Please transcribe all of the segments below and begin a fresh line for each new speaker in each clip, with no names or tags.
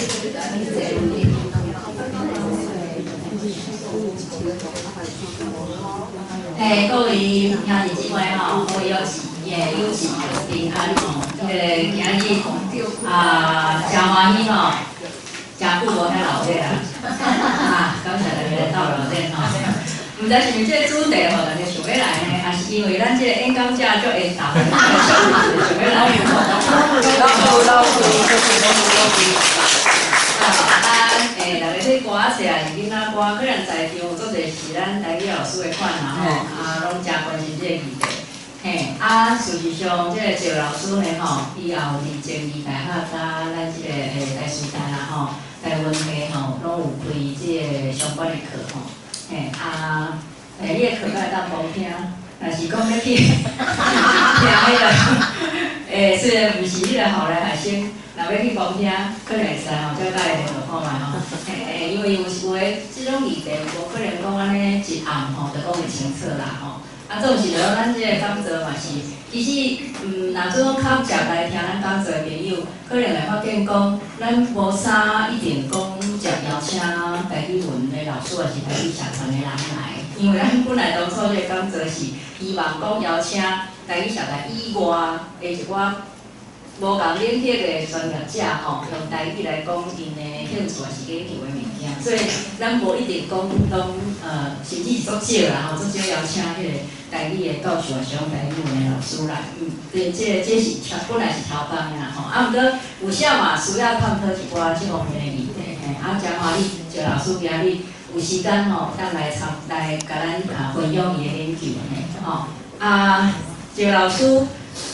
各位兄弟姊妹吼，各位友谊平安吼，今日真欢喜吼，真久无听老姐啦，感谢大家到老店吼。毋知是毋是这主题吼，大家想要来呢，还是因为咱这演讲者足会答，想要来大家这歌仔册啊，是囡仔歌，可能在场有足侪是咱台语老师的款啦吼，拢真关心这个议题。事实上，这个赵老师呢吼，以后伫政治大学甲咱这个台师大啦吼，台文系吼，拢有开这个相关的课吼。你的课敢会当旁听，若是讲要去听迄个，虽然毋是迄个校内学生，若要去旁听，可能会使吼，再甲伊联络看卖吼。因为有诶，即种议题无可能讲安尼一暗吼，就讲会清楚啦吼。总是了，咱即个讲座嘛是，其实若做较食来听咱讲座的朋友，可能会发现讲，咱无啥一定讲接邀请台语文的老师，或是台语社团的人来，因为咱本来当初这个讲座是希望讲邀请台语社团以外的一寡无共领域的专业者吼，用台语来讲因的兴趣是研究的物件，所以咱无一定讲拢甚至是足少啦吼，足少邀请迄个台语的教授，是用台语文的老师来，这是本来是超纲啦吼，毋过有啥嘛需要探讨一寡这方面的议题，真欢喜赵老师今日有时间吼，当来甲咱分享伊的研究吼，赵老师。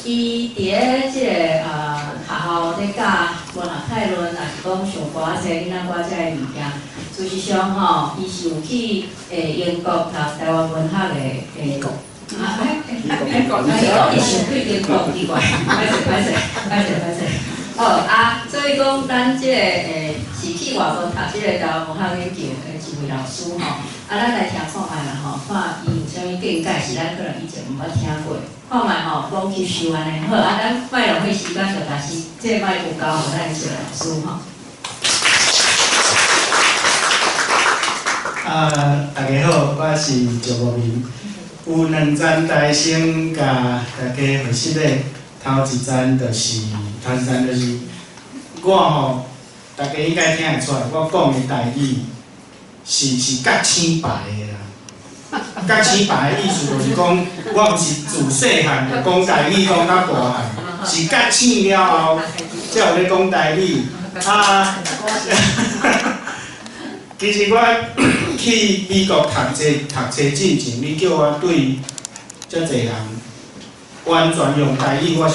伊伫咧即个学校咧教文学概论，也是讲上歌仔册、囡仔歌仔的物件。事实上吼，伊是有去英国读台湾文学的英国，伊是去英国奇怪，歹势。所以讲咱即个是去外国读即个台湾文学研究的一位老师吼。咱来听看卖啦吼，看伊有啥物见解是咱可能以前毋捌听过。看卖吼，讲吸收安尼好，咱卖浪费时间就但是这个卖有交互咱这个老师吼。
大家好，我是赵国民。有2站台先甲大家回息咧，头一站就是我吼，大家应该听会出来，我讲的台语是较青白的啦。较青白的意思就是讲，我毋是自细汉就讲台语讲到大汉，是较青了后才有咧讲台语。其实我去美国读册进前，你叫我对遮侪人完全用台语，我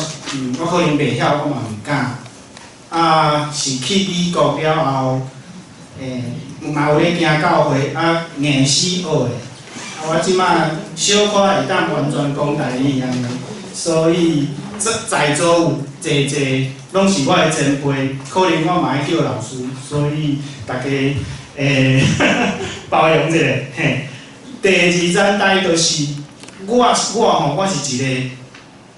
可能袂晓，我嘛毋敢。是去美国了后，嘛有咧行教会，硬死学的。我即摆小可会当完全讲台语安尼，所以在座有侪拢是我的前辈，可能我嘛爱叫老师，所以大家包容一下。第2站台就是我是一个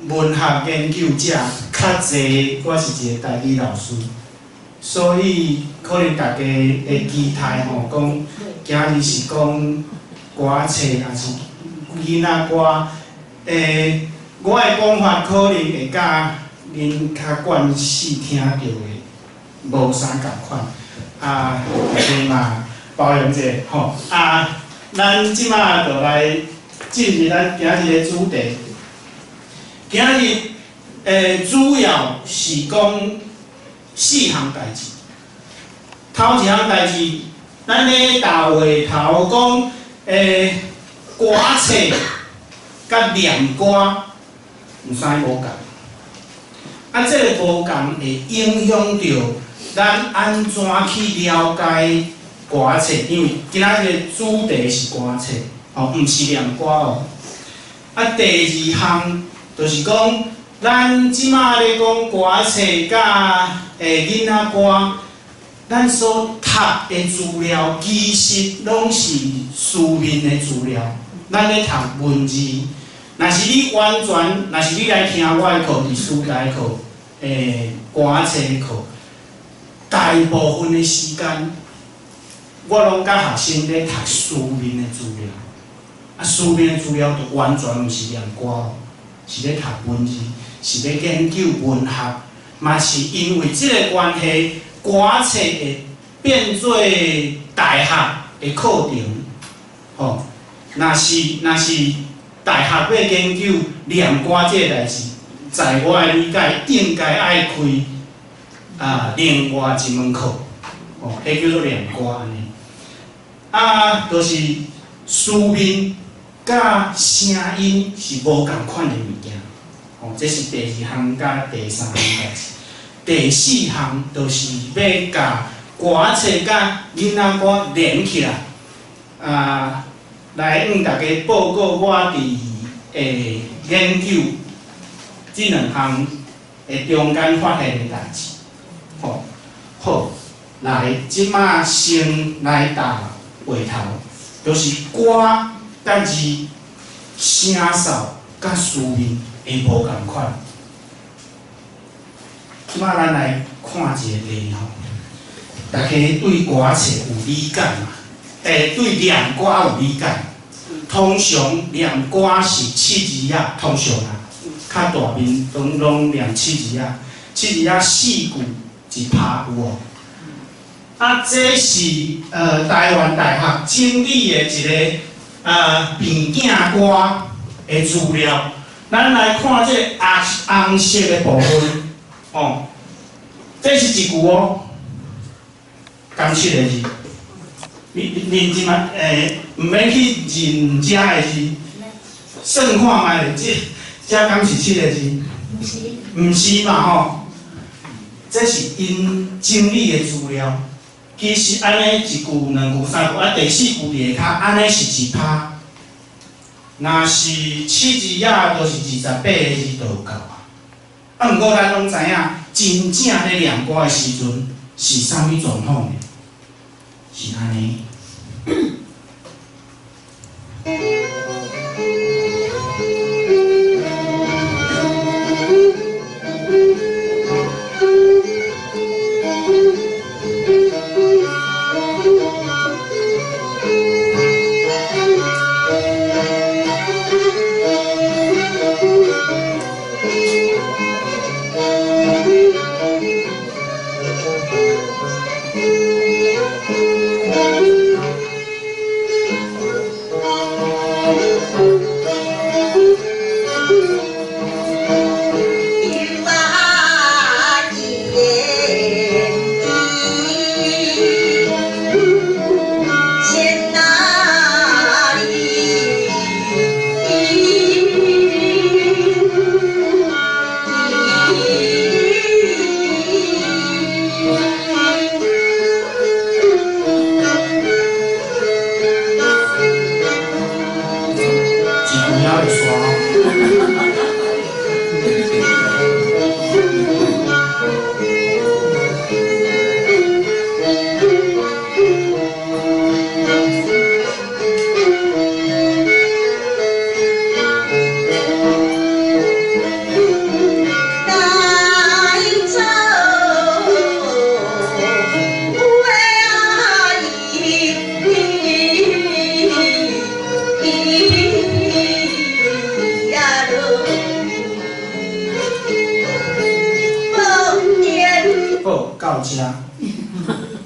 文学研究者，较济我是一个台语老师，所以可能大家会期待吼，讲今日是讲歌册还是囡仔歌，我的讲法可能会甲恁较惯势听到的无啥共款，大家嘛包容一下吼。咱即马就来进入咱今日的主题。今日主要是讲4项代志。头一项代志，咱咧大会头讲歌册甲念歌有啥无共？这个无共会影响到咱安怎去了解歌册，因为今仔日主题是歌册，毋是念歌哦。第2项就是讲，咱即马咧讲歌册甲囡仔歌，咱所读的资料其实拢是书面的资料。咱咧读文字，若是你来听我的课，伫师大课，歌册课，大大部分的时间，我拢甲学生咧读书面的资料。啊，书面的资料就完全毋是念歌哦，是咧读文字，是咧研究文学，嘛是因为即个关系，歌册会变做大学的课程。吼，若是大学要研究念歌这个代志，在我的理解，应该爱开另外一门课，哦，迄叫做念歌安尼。啊，就是书面甲声音是无共款的物件，哦，这是第二项甲第三项代志。第四项就是要甲歌册甲囡仔歌连起来，来向大家报告我伫研究这两项中间发现的代志。吼，好，来，即马先来答话头，就是歌甲字、声哨甲书面会无共款。即马咱来看一个例吼，大家对歌册有理解嘛？对念歌有理解。通常念歌是七字仔，通常啊，较大面拢念七字仔，七字仔四句一拍有哦。啊，这是台湾大学整理的一个病囝歌的资料。咱来看这个红色的部分，哦，这是一句哦，刚七个字。认真嘛？毋免去认遮个字，算看卖遮敢是七个字？毋是嘛吼？这是因整理的资料。其实安尼一句、两句、三句，啊第四句下骹，安尼是一拍。若是七字仔，就是28个字就有够啊。啊，毋过咱拢知影，真正咧念歌的时阵是啥物状况呢？是安尼。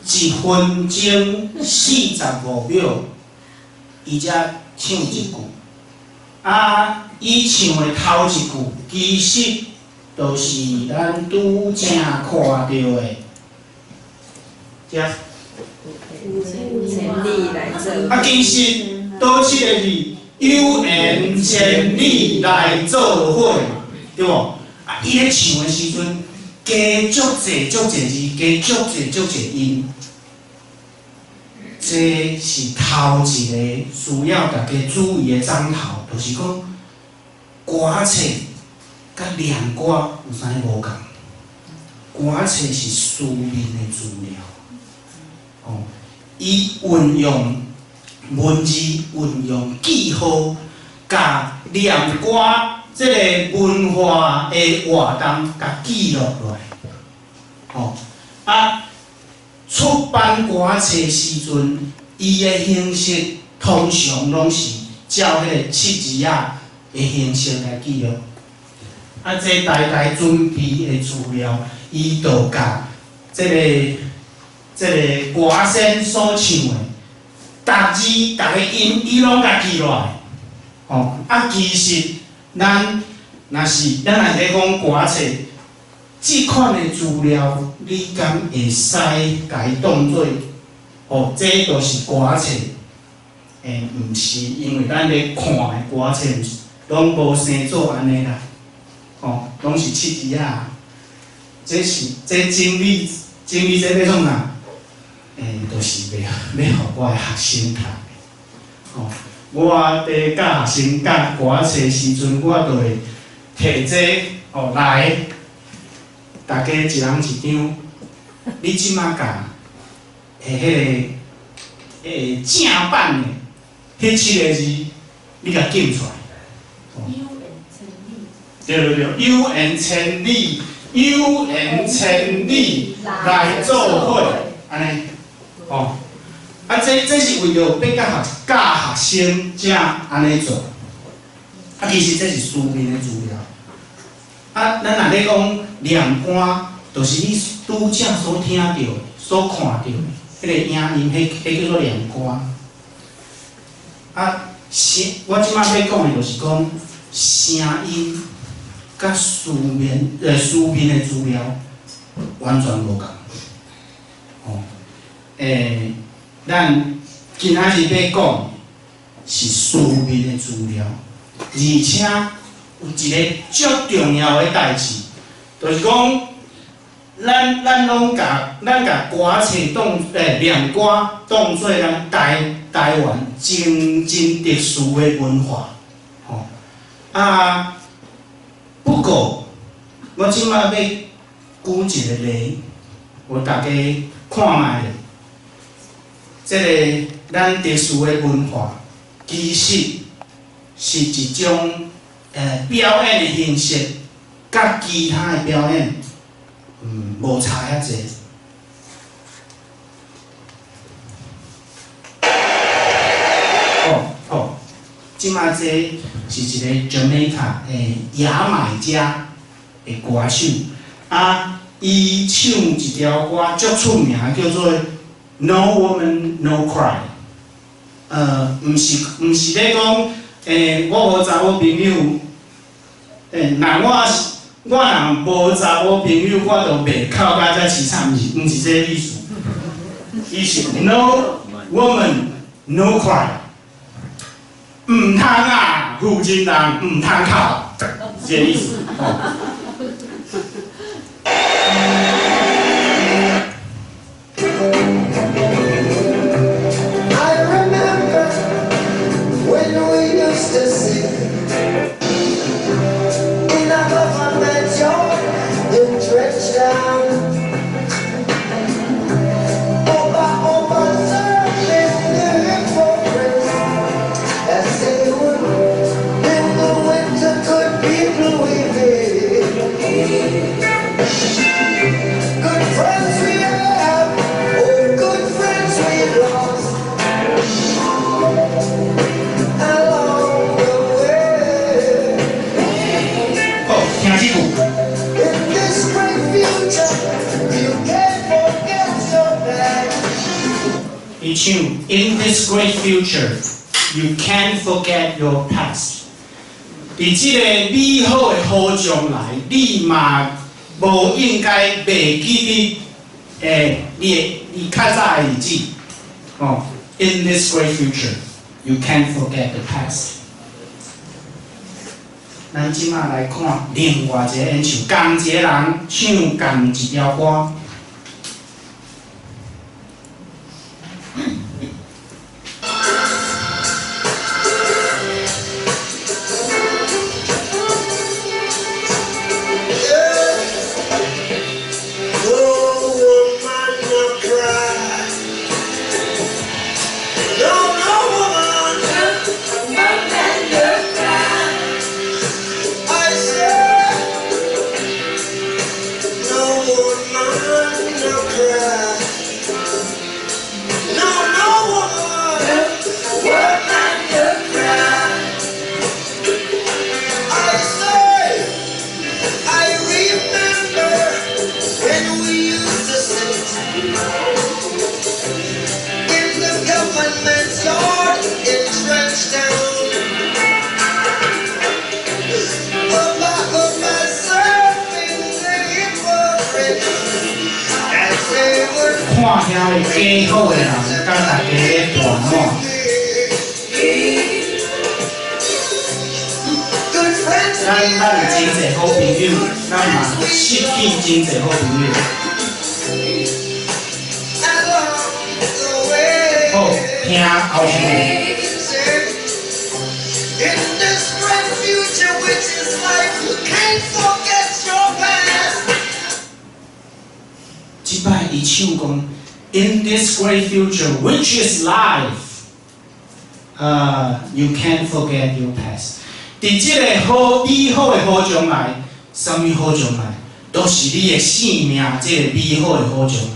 1分钟45秒，伊才唱一句。啊，伊唱的头一句，其实就是咱拄正看到的，这。千里来做。啊，其实倒七个字，有缘千里来做伙，对无？啊，伊咧唱的时阵。加足侪字，加足侪音，这是头一个需要大家注意的章头，就是讲歌册甲念歌有啥无共？歌册是书面的资料，哦，伊运用文字、运用记号，甲念歌。这个文化的活动，甲记录落来，吼、啊，办歌册时阵，伊的形式通常拢是照迄个七字仔的形式来记录。啊，这代代准备的资料，伊就甲这个歌声所唱的，逐字逐个音，伊拢甲记落来。哦，啊，其实咱若是咧讲歌册，即款的资料，你敢会使甲伊当做？哦，这就是歌册。毋是，因为咱咧看的歌册，拢无生做安尼啦。哦，拢是七字啊。这整理这要创啥？就是要互我的学生读。哦，我伫教学生教歌册时阵，我就会摕这来，大家一人一张。你即马教迄个正版的迄7个字，你甲记出来。对，有缘千里，有缘千里来做伙，安尼。哦，啊，这是为着要教学生才安尼做。啊，其实这是书面的资料。啊，咱若咧讲念歌，就是你拄则所听到、所看到迄个影音，迄叫做念歌。啊，我即摆要讲的就是讲声音。甲书面的资料完全无共。哦，咱今仔日要讲是书面的资料，而且有一个足重要的代志，就是讲咱拢甲歌册念歌当做咱台湾真特殊的文化。哦，啊。不过，我即摆要举一个例，互大家看卖咧。这个咱特殊的文化，其实是一种表演的形式，甲其他的表演，无差遐济。即摆这是一个 Jamaica 的牙买加的歌手，啊，伊唱一条歌足出名，叫做 No Woman No Cry。毋是咧讲，我无查某朋友，我若无查某朋友，我就袂哭甲遮凄惨，毋是这个意思。伊是 No Woman No Cry。唔通啊，负责人唔通哭，这个意思。I remember when we used to sing in a government yard in Trenchtown. In this great future, you can't forget your past. 伫即个美好的好将来，你嘛无应该袂记你较早的日子。哦 ，In this great future, you can't forget the past. 咱即马来看另外一个演唱，同一个人唱同一条歌。I said, no woman. 看遐个加好的人，甲大家咧传满。咱有真侪好朋友，咱嘛失去真侪好朋友。好，听后面。 即摆伊唱讲 ，In this great future, which is life, you can't forget your past。伫即个好美好的好将来，啥物好将来，都是你的生命，即个美好的好将来。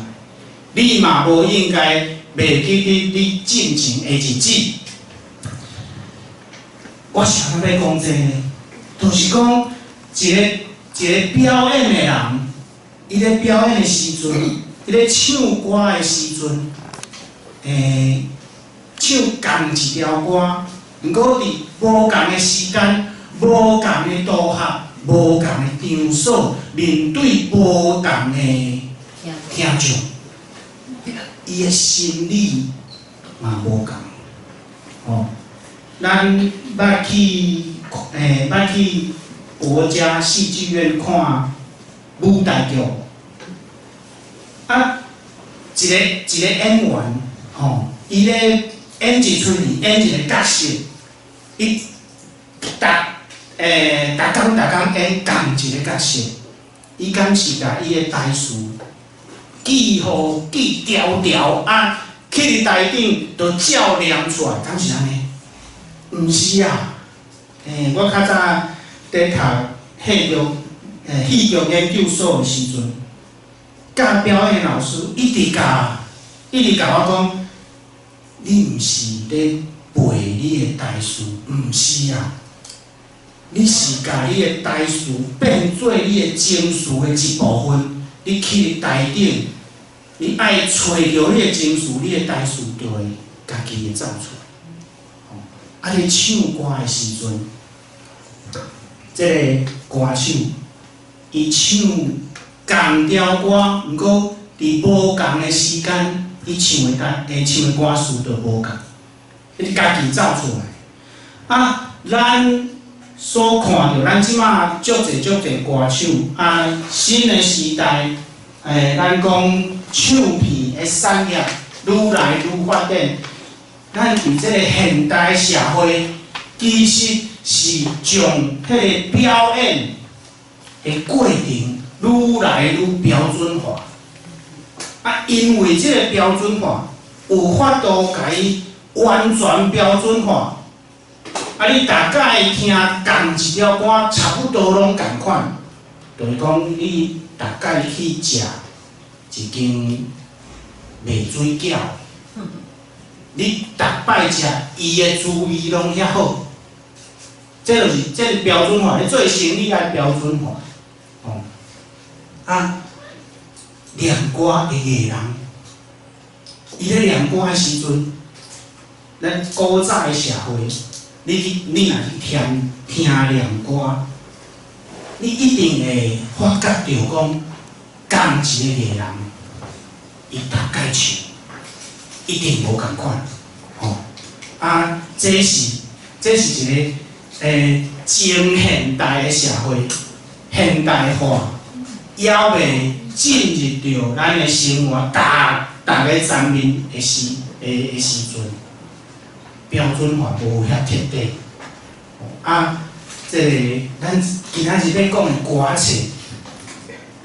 你嘛无应该袂记你进前的日子。我想要讲这个，就是讲一个表演的人。 伊咧表演的时阵，伊咧唱歌的时阵，唱同一条歌，毋过伫无共的时间、无共的组合、无共的场所，面对无共的听众，伊的心理嘛无共。哦，咱捌去国家戏剧院看舞台剧。 啊，一个演员，吼，伊咧演一出戏，演一个角色，伊逐工演同一个角色，伊敢是甲伊的台词记好记条条啊，去伫台顶就照念出来，敢是安尼？毋是啊，我较早伫读戏剧研究所的时阵。 教表演老师一直教我讲，你毋是咧背你的台词，毋是啊，你是甲你的台词变做你的情绪的一部分。你去台顶，你爱找着你的情绪，你的台词就会家己会走出来。啊，你唱歌的时阵，即个歌手伊唱。 同条歌，毋过伫无共的时间，伊唱的歌词就无共，伊家己走出来。啊，咱所看到，咱即马足侪歌手啊，新的时代，咱讲唱片的产业愈来愈发展。咱伫即个现代社会，其实是将迄个表演的过程。 愈来愈标准化，啊，因为这个标准化有法度甲伊完全标准化，啊，你大概听同一条歌，差不多拢共款，就是讲你大概去食一间卖水饺，你逐摆食伊的滋味拢遐好，这就是标准化，你做生意爱标准化，哦。 啊，练歌的艺人，伊咧练歌的时阵，咱古早的社会，你若去听练歌，你一定会发觉到讲，同一个艺人，伊大概唱，一定无共款，吼、啊，这是一个前现代的社会，现代化。 还未进入到咱的生活，大个层面的时阵，标准化无遐彻底。啊，这咱今仔日要讲的歌词，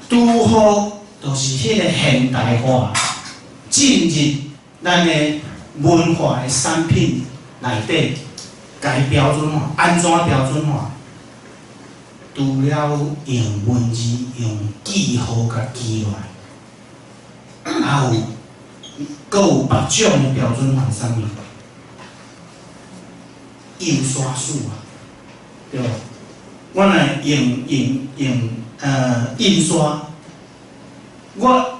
拄好就是迄个现代化进入咱的文化的产品内底，甲伊标准化，安怎标准化？ 除了用文字、用记号甲记落来，还有，阁有别种的标准化啥物？印刷术啊，对无？我若用印刷，我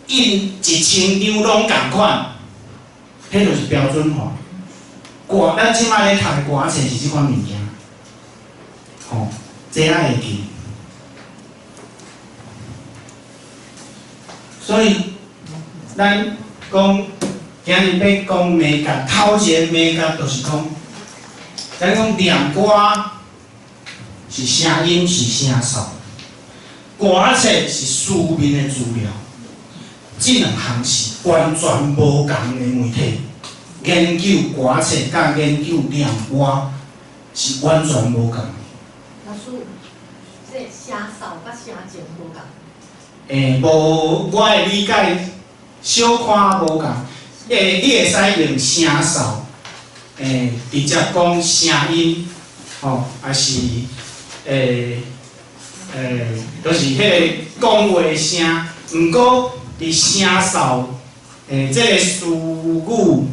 印1000张拢共款，迄就是标准化。歌，咱即摆咧读的歌词是即款物件，吼。 这样会记，所以咱讲今日要讲美感，头一个美感就是讲，咱讲念歌是声音是声哨，歌册是书面的资料，这两项是完全无共的媒体。研究歌册甲研究念歌是完全无共。
老师，这声哨甲声情无共。
无，我的理解小可无共。你会使用声哨，直接讲声音，吼，还是就是迄个讲话声。毋过伫声哨，即个词语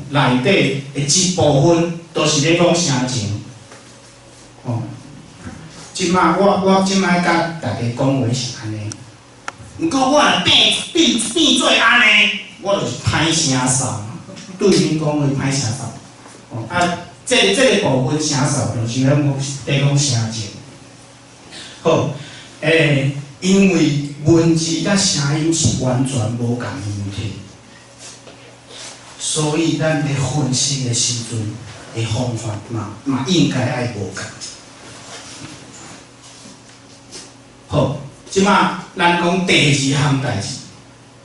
内底的一部分，都是咧讲声情。吼，即摆我即摆甲大家讲话是安尼。毋过我若变做安尼，我就是歹声哨，对面讲话歹声哨。哦，这个部分声哨就是咱讲声情。好，因为文字甲声音是完全无共的媒体，所以咱咧分析的时阵的方法嘛应该爱无共。好。即摆咱讲第二项代志，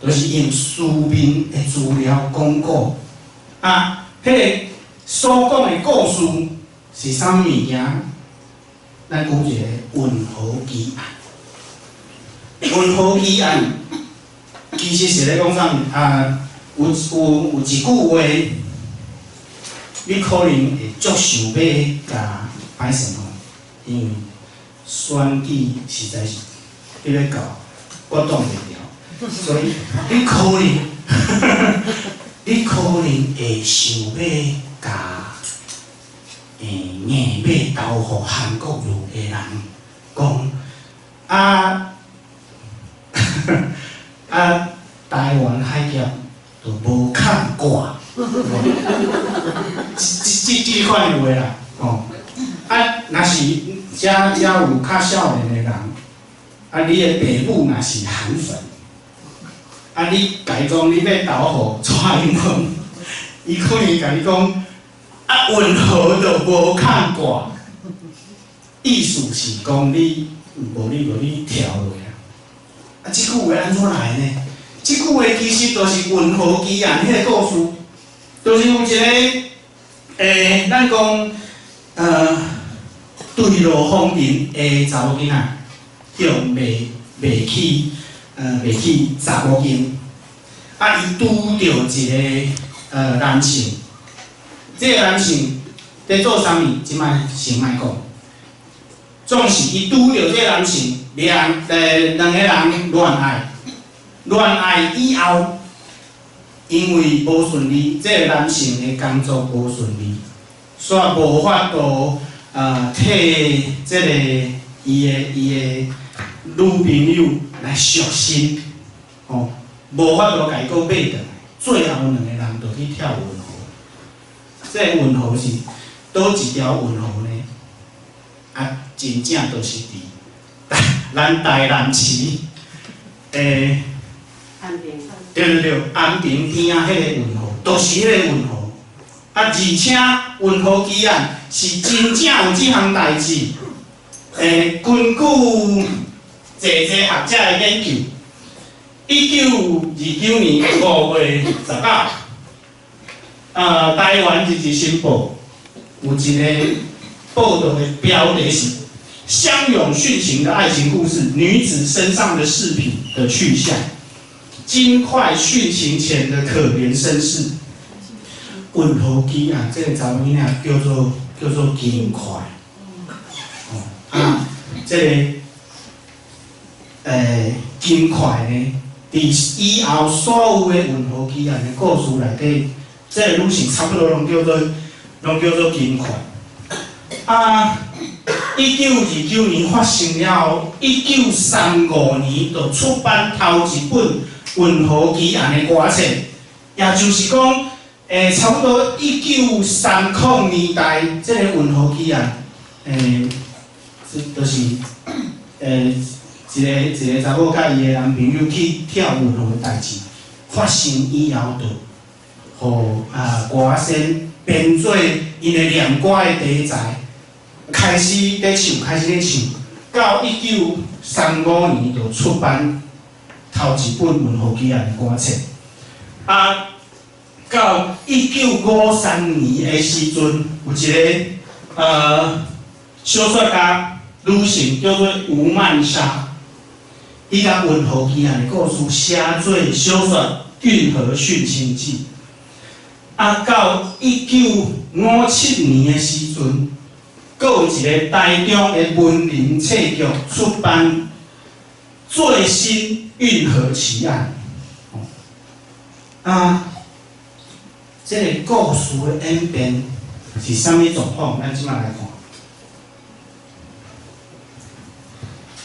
就是用书面的资料讲故。迄个所讲的故事是啥物件？咱讲一个文豪奇案。文豪奇案其实是咧讲啥物？有一句话，你可能会足想要甲歹势吼，因为选举实在是。你咧搞，我挡袂牢，所以你可能会想要甲硬要投互韩国瑜的人讲台湾海峡就无看挂，这款话啦，吼，若是遮有较少年的人。你的爸母若是韩粉，你甲伊讲你要投互蔡英文，伊可能甲你讲，文豪就无看挂，意思是讲你无你跳落啊。即句话安怎来呢？即句话其实就是文豪奇案迄个故事，就是有一个咱讲对路风尘的查某囡仔。叫卖去查某间，伊拄着一个男性，这个男性在做啥物？即摆先莫讲，总是伊拄着这个男性，两个人恋爱以后，因为无顺利，这个男性的工作无顺利，所以无法度替这个伊的女朋友来赎身，哦，无法度甲伊讲买倒来，最后两个人就去跳文河。这个文河是倒一条文河呢？真正就是伫咱台南市
安平。
对，安平边仔迄个文河，就是迄个文河。而且文河奇案是真正有即项代志。根据济学者的研究，1929年5月19日，台湾日新报有一个报道的标题是“相拥殉情的爱情故事，女子身上的饰品的去向，金块殉情前的可怜身世”。文豪奇案，这个查某囡仔叫做金块。这个金块呢，伫以后所有的文豪奇案的故事内底，这个女性差不多拢叫做金块。1929年发生了后，1935年就出版头一本文豪奇案的歌册，也就是讲，差不多1930年代，这个文豪奇案，就是一个查某甲伊的男朋友去跳文河的代志，发生以后，就互歌仙编做因的念歌的题材，开始咧唱，到1935年就出版头一本文学起来的歌册。到1953年的时阵，有一个小说家女性叫做吴曼莎，伊甲文学起来的故事写做小说《运河殉情记》。到1957年的时阵，阁有一个台中的文林册局出版最新《运河奇案》。这个故事的演变是啥物状况？咱即摆来看。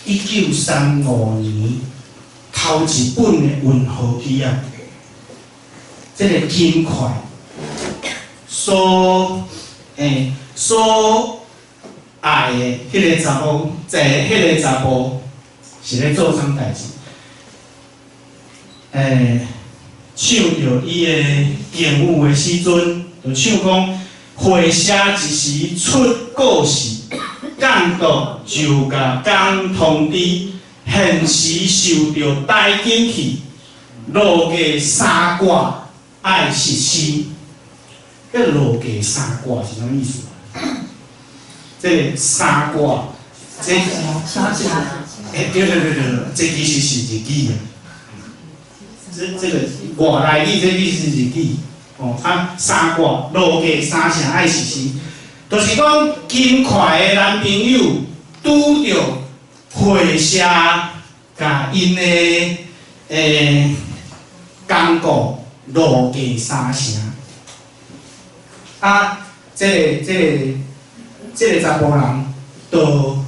1935年头一本的文学剧啊，这个金块所爱的迄个查某，迄个查甫是咧做啥代志？唱着伊的敬舞的时阵，就唱讲：会写一时出故事，监督就甲讲通知，现时受着带进去，落价三卦爱实施。这落价三卦是啥意思？这个三卦，这对，这其实是日语啊。这个外来语，这意思是日语。三卦落价三声爱实施，就是讲金块的男朋友拄着会社甲因的工作落价三声。这个查甫人，就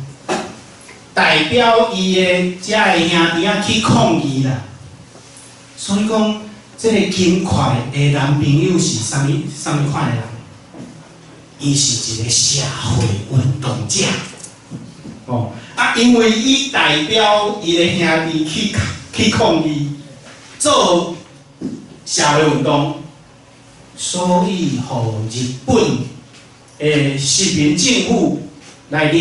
代表伊的遮个兄弟仔去抗议啦。所以讲，这个金块的男朋友是啥物款的人？伊是一个社会运动者。因为伊代表伊的兄弟去抗议，做社会运动，所以互日本的殖民政府来抓，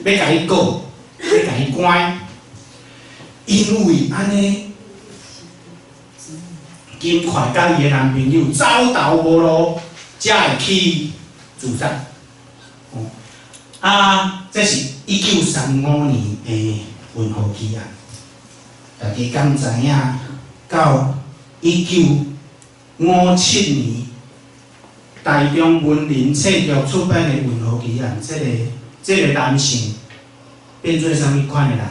要甲伊告，要甲伊关。因为安尼。金块甲伊的男朋友走投无路，才会去自杀。这是1935年的文学剧案。大家敢知影？到1957年，台中文林册局出版的文学剧案，这个男性变做啥物款的人？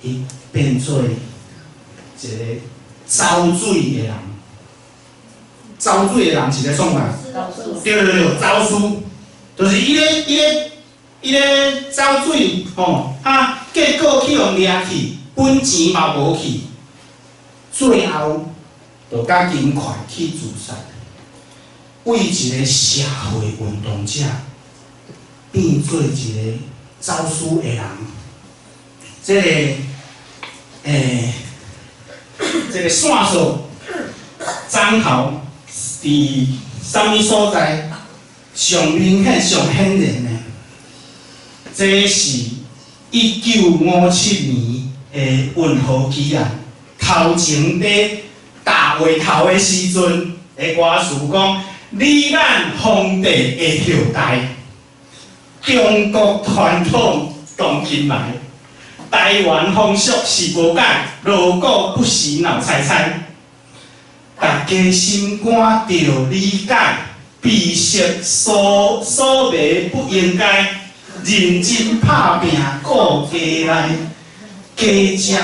伊变做一个走水的人，走水的人是咧创啥？对，走私，就是伊咧走水结果去互掠去，本钱嘛无去，最后就甲金块去自杀，为一个社会运动者变做一个走私的人，这个线索张头伫啥物所在上明显、上显然呢？这是1957年的文学剧案。头前咧大会头的时阵，的歌词讲：你咱皇帝的后代，中国传统当今来。台湾风俗是无改，锣鼓不是闹猜猜。大家心肝着理解，避实所为不应该，认真拍拼顾家来，家食几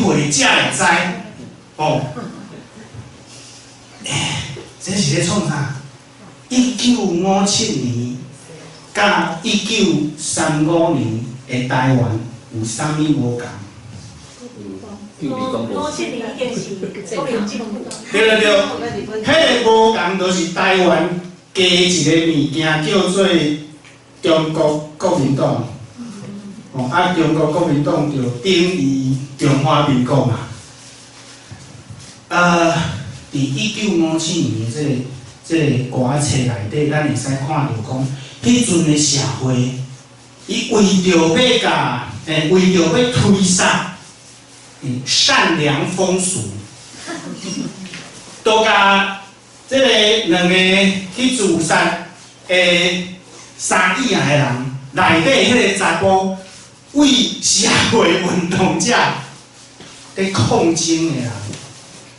岁才会知？这是咧创啥？1957年甲1935年的台湾。有啥物无共？57
年已经是国民政府。
对，迄个无共就是台湾加一个物件叫做中国国民党。中国国民党就等于中华民国嘛。伫1957年这个歌册内底，咱会使看到讲，迄阵的社会，伊为着要推杀善良风俗，都甲这个两个去自杀3以下的人内底迄个查甫，为社会运动者在抗争的人，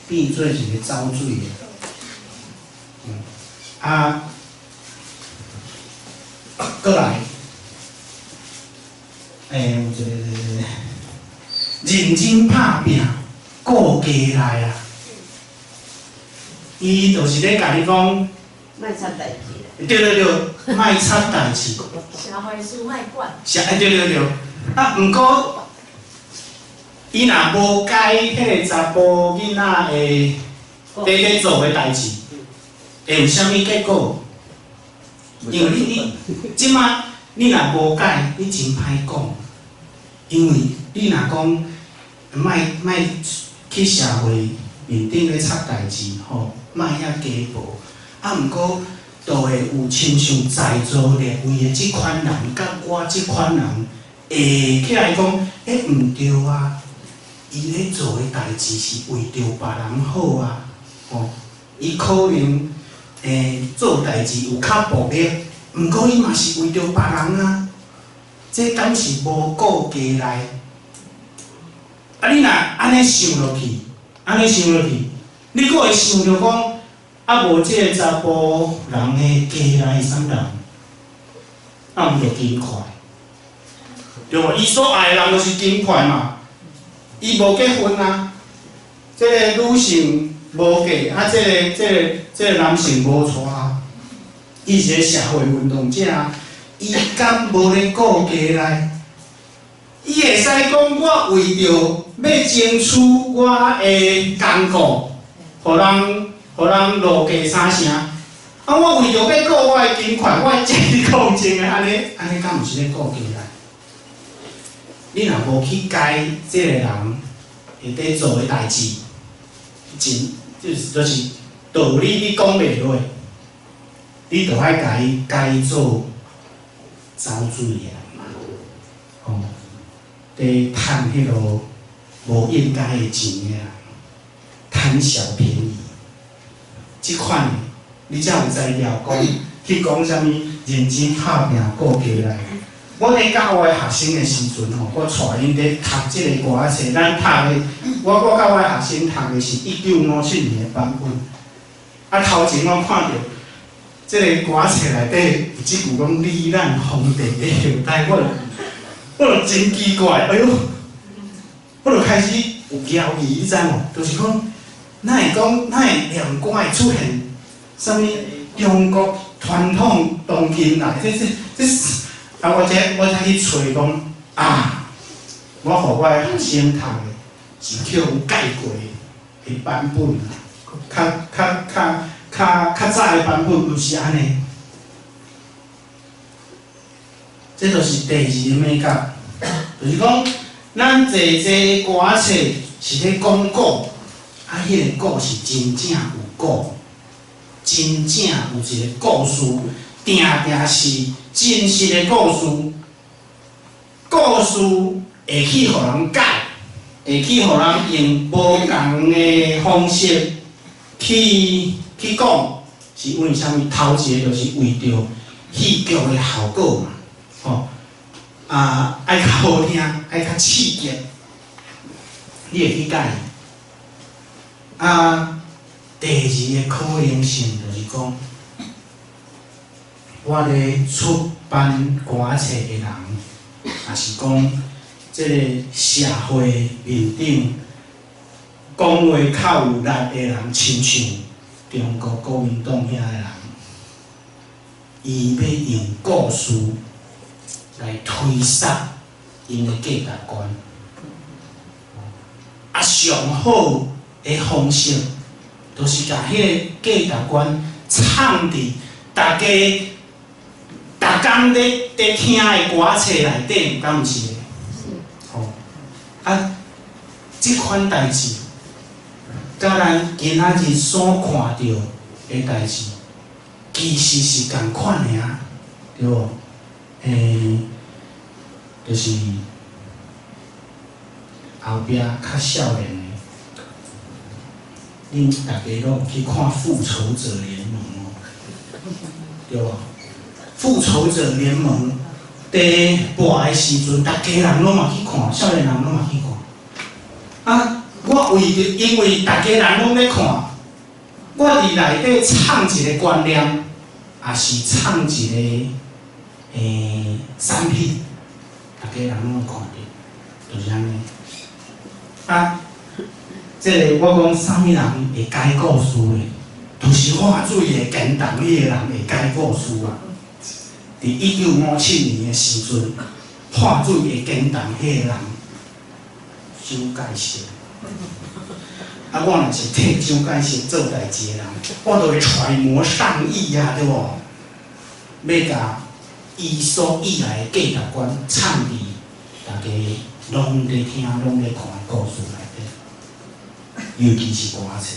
变做一个遭罪的。过来，有一个认真拍拼顾家来啊！伊就是咧甲你讲，
莫插代志。
对，莫插代志。
社会事莫管。
对。毋过，伊若无解迄个查甫囡仔的在做的代志，会有啥物结果？因为你即摆你若无解，你真歹讲。因为你若讲莫去社会面顶咧插代志吼，莫遐家暴。毋过，就会有亲像在座列位的即款人，甲我即款人，会起来讲，毋对啊！伊咧做的代志是为着别人好啊，伊可能做代志有较暴力，毋过伊嘛是为着别人啊。这敢是无顾家来？你若安尼想落去，你阁会想着讲，无即个查甫人的家来是啥人？毋着金块，对无？伊所爱的人就是金块嘛。伊无结婚啊，即个女性无嫁，即个男性无娶啊。伊是个社会运动者，伊敢无咧顾家来？伊会使讲，我为着要争取我的功课，互人落价啥声。我为着要顾我的金块，我这里抗争的，安尼敢毋是咧顾家来？你若无去改即个人会在做的代志，就是道理你讲袂落，你着爱甲伊改做遭罪的人嘛，在趁迄落无应该的钱的人，贪小便宜，即款的你才有才调讲去讲啥物认真拍拼顾家来。我咧教我的学生的时阵我带因咧读即个歌册，咱读的，我教我的学生读的是1957年的版本。头前我看到即个歌册内底有即句讲罹难皇帝的后代，我就真奇怪，哎呦，我就开始有骄疑，你知无？就是讲，哪会念歌会出现啥物中国传统当今来，这。我才去找讲我互我的学生读的是叫有改过的版本较早的版本就是安尼。这就是第二个美感，就是讲咱坐歌册是咧讲古，迄个古是真正有古，真正有一个故事，定是。真实的故事会去互人改，会去互人用无共的方式去讲，是为啥物？头一个就是为着戏剧的效果嘛，爱较好听，爱较刺激，你会去改。第二个可能性就是讲。我咧出版歌册的人，也是讲，即个社会面顶讲话较有力的人，亲像中国国民党遐的人，伊要用故事来推杀因的价值观。上好的方式，就是甲迄个价值观藏伫大家。逐工咧听的歌册内底，敢毋是咧？即款代志，甲咱今仔日所看到的代志，其实是共款的啊，对无？就是后壁较少年的，恁大家拢去看《复仇者联盟》哦，对无？《复仇者联盟》第播的时阵，大家人拢嘛去看，少年人拢嘛去看。啊，我因为大家人拢咧看，我伫内底创一个观念，也是创一个产品，大家人拢看到，就是安尼。啊，这个我讲啥物人会解故事的，就是画水的简单迄个人会解故事啊。伫1957年的时阵，画水的简单迄个人蒋介石。啊，我若是替蒋介石做代志的人，我就会揣摩上意啊，对无？要甲伊所以来的价值观唱伫大家拢咧听、拢咧看的故事内底，尤其是歌册。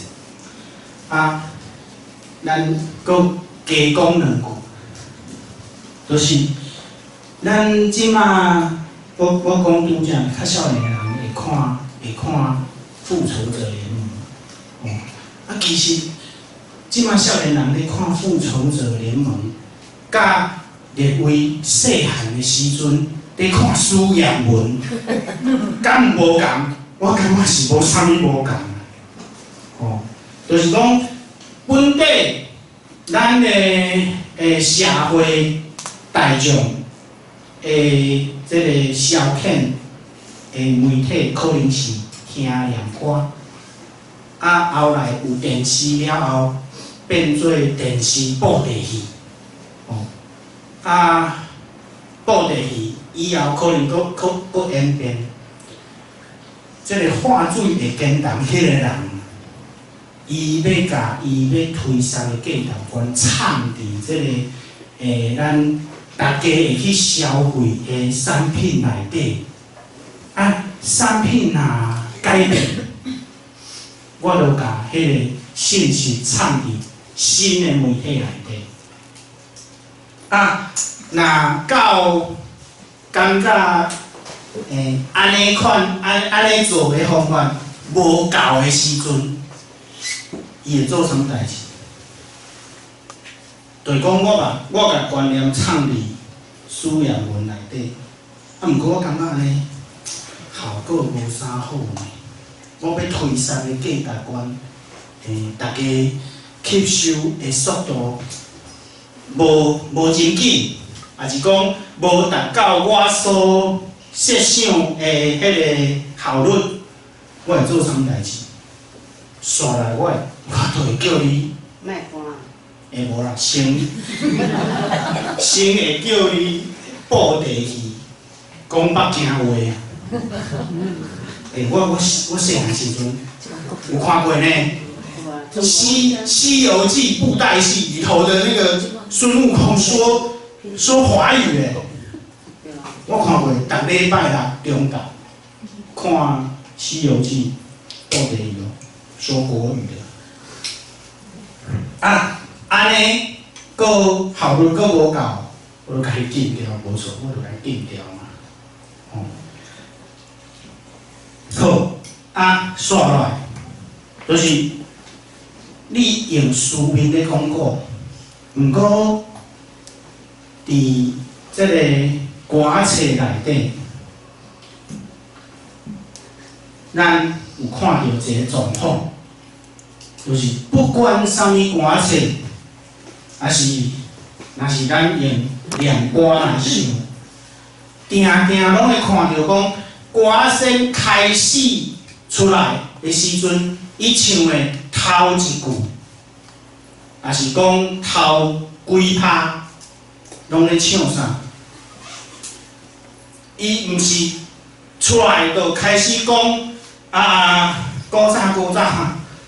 啊，咱搁加讲两句，就是咱即马我讲拄则较少年的人会看复仇者联盟，哦，啊，其实即马少年人咧看复仇者联盟，甲列为细汉的时阵咧看史艳文，敢无共？我感觉是无啥物无共，哦，就是讲本地咱的社会大众的这个消遣的媒体可能是听念歌，啊后来有电视了后，变做电视布袋戏，哦，啊布袋戏以后可能搁演变，这个画水的简单迄个人，伊要甲伊要推销的价值观藏伫这个咱大家会去消费的产品内底，啊产品若改变，我就甲迄个信息藏伫新的媒体内底。啊，若到感觉安尼款安尼做的方法无够的时阵，伊会做啥物代志？就是讲我甲观念藏伫史艳文内底，啊，毋过我感觉安尼效果无啥好呢。我要推销的价值观，大家吸收的速度无真紧，也是讲无达到我所设想的迄个效率，我会做啥物代志？煞来我就会叫你
莫看。
无啦，先会叫你布袋戏，讲北京话啊。我细汉时阵有看过呢，《西游记》布袋戏里头的那个孙悟空说华语的，我看过，逐礼拜六中昼看《西游记》布袋戏哦，说国语的。啊，安尼个效率个无够，我就甲伊禁掉，无错，我就甲伊禁掉嘛。哦。好，啊，煞落来，就是你用书面咧讲过，毋过伫即个歌册内底，咱有看到一个状况，就是不管啥物歌册，还是若是咱用念歌来想，定拢会看到讲。歌声开始出来的时阵，伊唱的头一句，也是讲头几拍，拢咧唱啥？伊毋是出来就开始讲古早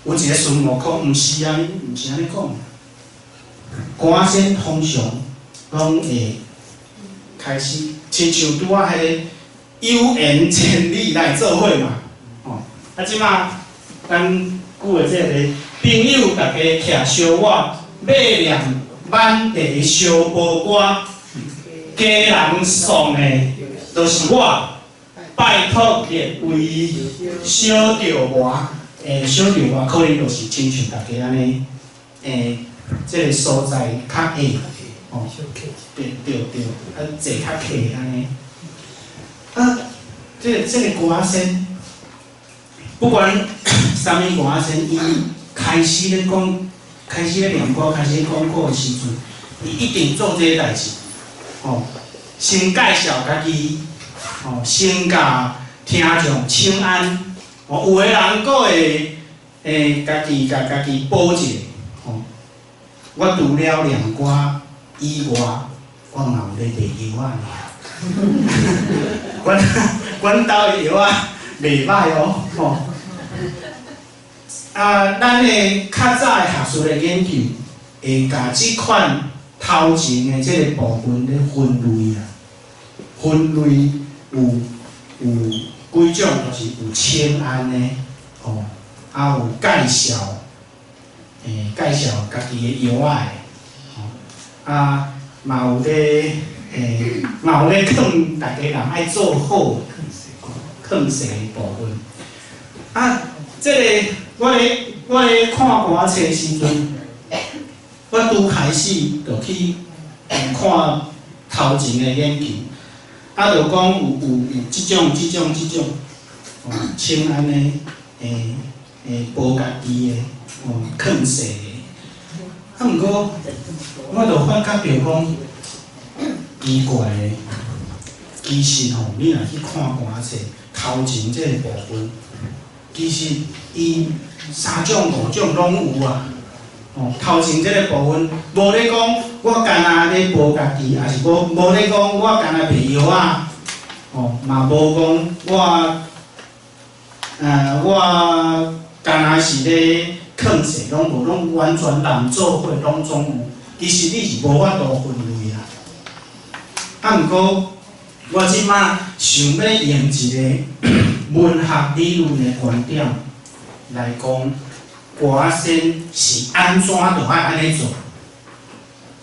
有一个孙悟空，毋是啊，毋是安尼讲。歌声通常拢会开始，亲像拄仔迄个。有缘千里来做伙嘛，哦，啊，即马咱句的这个朋友，大家徛相我，马念满地相无我，家人送的都是我，拜托列位小着我，小着我可能就是亲像大家安尼，这个所在较矮，哦，对，坐较客安尼，这个歌声。不管啥物歌声，伊开始咧讲，开始咧念歌，开始咧讲歌的时阵，伊一定做这个代志。哦，先介绍家己，哦，先甲听众请安。哦，有个人佫会家己补一下。哦，我除了念歌以外，我嘛有咧卖药啊。阮兜的药啊。袂歹哦，吼！咱的较早的学术的研究，会甲即款头前的即个部分咧分类啊，分类有几种，就是有清安的，哦，有介绍，介绍家己的药仔的，嘛有咧，嘛有咧劝大家人爱做好。抗势的部分，这个我咧看歌册时阵，我拄开始就去看头前的研究，就讲有即种，哦，清安的，保家己的，哦，抗势的，毋过我就发觉着讲奇怪的，其实吼，你若去看歌册。头前这个部分，其实伊三种五种拢有啊。哦，头前这个部分，无咧讲我干那咧保家己，也是无咧讲我干那卖药啊。哦，嘛无讲我干那是咧抗势，拢无，拢完全人做伙拢总有。其实你是无法度分类啊。毋过。我即马想要用一个文学理论的观点来讲，歌声是安怎就爱安尼做，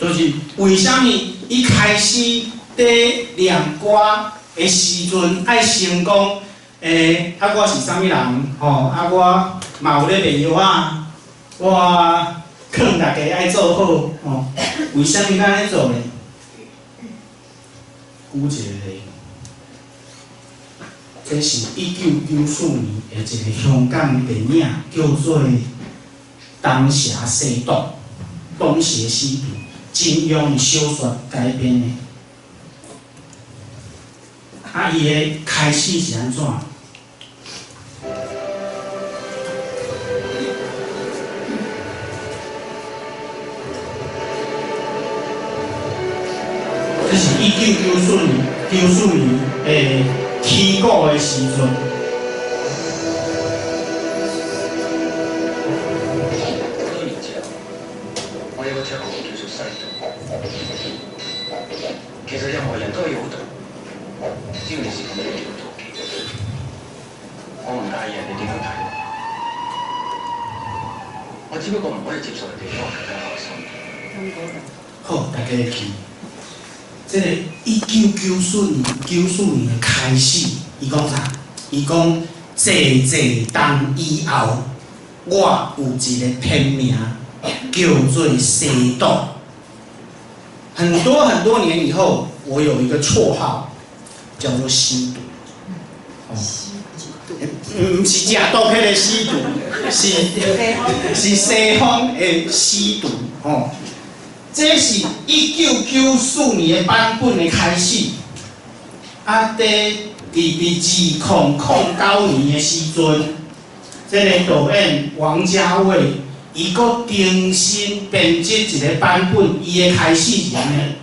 就是为虾米伊开始在念歌的时阵爱先讲，我是啥物人，吼，我嘛有咧卖药啊，我劝大家爱做好，吼，为虾米安尼做呢？举一个例，这是1994年的一个香港电影，叫做《东邪西毒》，东邪西毒，金庸的小说改编的。伊的开始是安怎？这是1994年起稿的时阵，
我有個綽號叫做西毒，其實任何人都可以好毒，只要你是咁樣嘅途徑。我唔介意人哋點樣睇，我只不過唔可以接受人哋比我更加開心。
好，大家記。这个1994年的开始，伊讲啥？伊讲济冬以后，我有一个片名叫做西毒。很多年以后，我有一个绰号叫做吸毒。哦，唔是食毒迄个吸毒，是西方的吸毒哦。这是1994年的版本的开始，伫2009年的时阵，这个导演王家卫，伊搁重新编辑一个版本，伊的开始是安尼。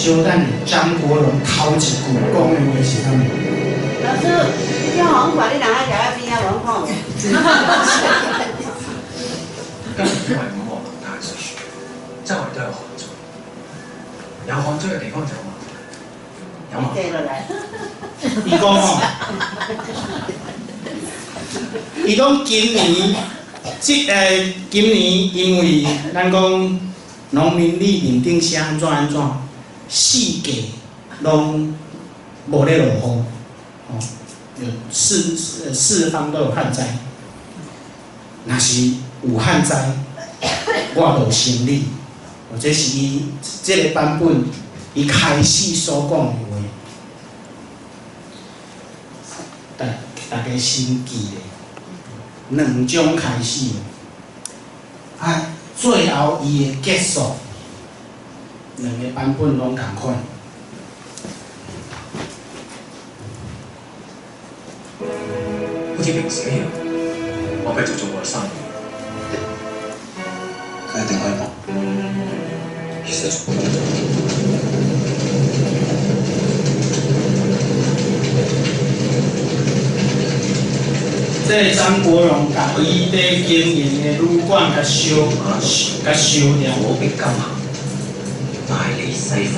小等张国荣头一句讲的话是啥物？
老师，叫黄管，你哪下条要边要文化？
跟住因為咁，我讀太歲書，周圍都有旱災，有旱災嘅地方就有麻煩。
對落來。
伊講吼，伊講今年今年因為咱講農民曆面頂寫安怎，四季攏無咧落雨，哦，有四方都有旱災。若是有旱災，我就成立。或者是伊即个版本，伊開始所講的話，大家先記咧，兩種開始，最後伊的結束，兩個版本攏同款。
好似平時一樣，我繼續做我嘅生意。佢一定可以幫。其實
即張國榮甲伊咧經營的旅館甲收掉。
火逼金行，大利西方。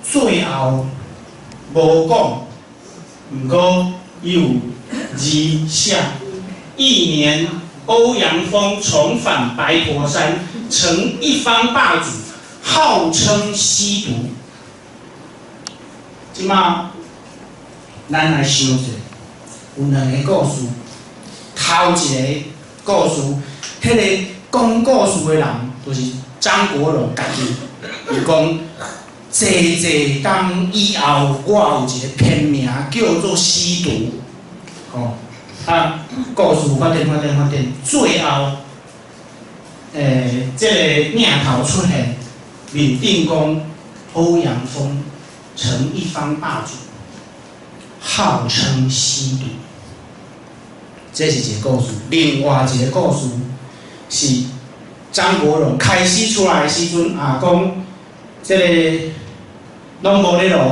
最後無講，毋過有字寫：一年歐陽鋒重返白婆山，成一方霸主，號稱西毒。即馬咱來想者，有兩個故事。頭一個故事，迄個講故事的人就是張國榮家己，伊講。濟當以後，我有一個片名叫做《西毒》，故事發展，最後，這個領頭出現，面頂講歐陽鋒成一方霸主，號稱西毒。這是一個故事。另外一個故事是張國榮開始出來的時陣講這個。攏無咧落雨，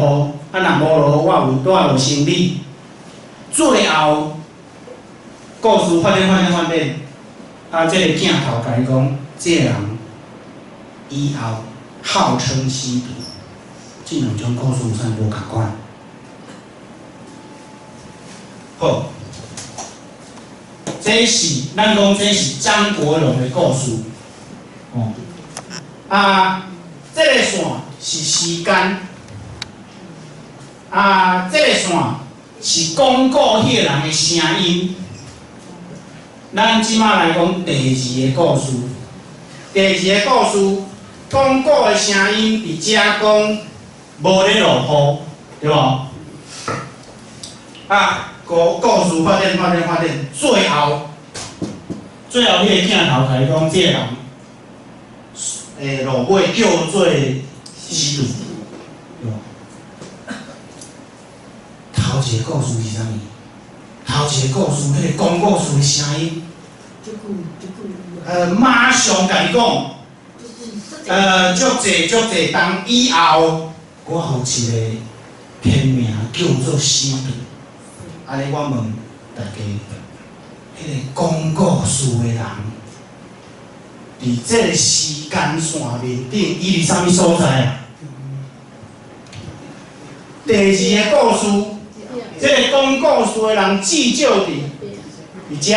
若無落雨，我有生理。最後，故事發展，即個鏡頭甲伊講，這個人以後號稱西毒。這兩種故事有啥無共款？好，這是咱講這是張國榮的故事。這個線是時間。這個線是講故迄個人的聲音。咱即馬來講第二個故事。第二個故事講故的聲音佇遮講無咧落雨，對無？故事發展，最後迄個鏡頭甲伊講，這個人落尾叫做西毒。頭一個故事是啥物？頭一個故事，迄個講故事的聲音，馬上甲你講，足濟當以後，我有一個片名叫做西毒。安尼我問大家，迄個講故事的人，佇這個時間線面頂，伊佇啥物所在啊？第二個故事。這個講故事的人至少佇遮，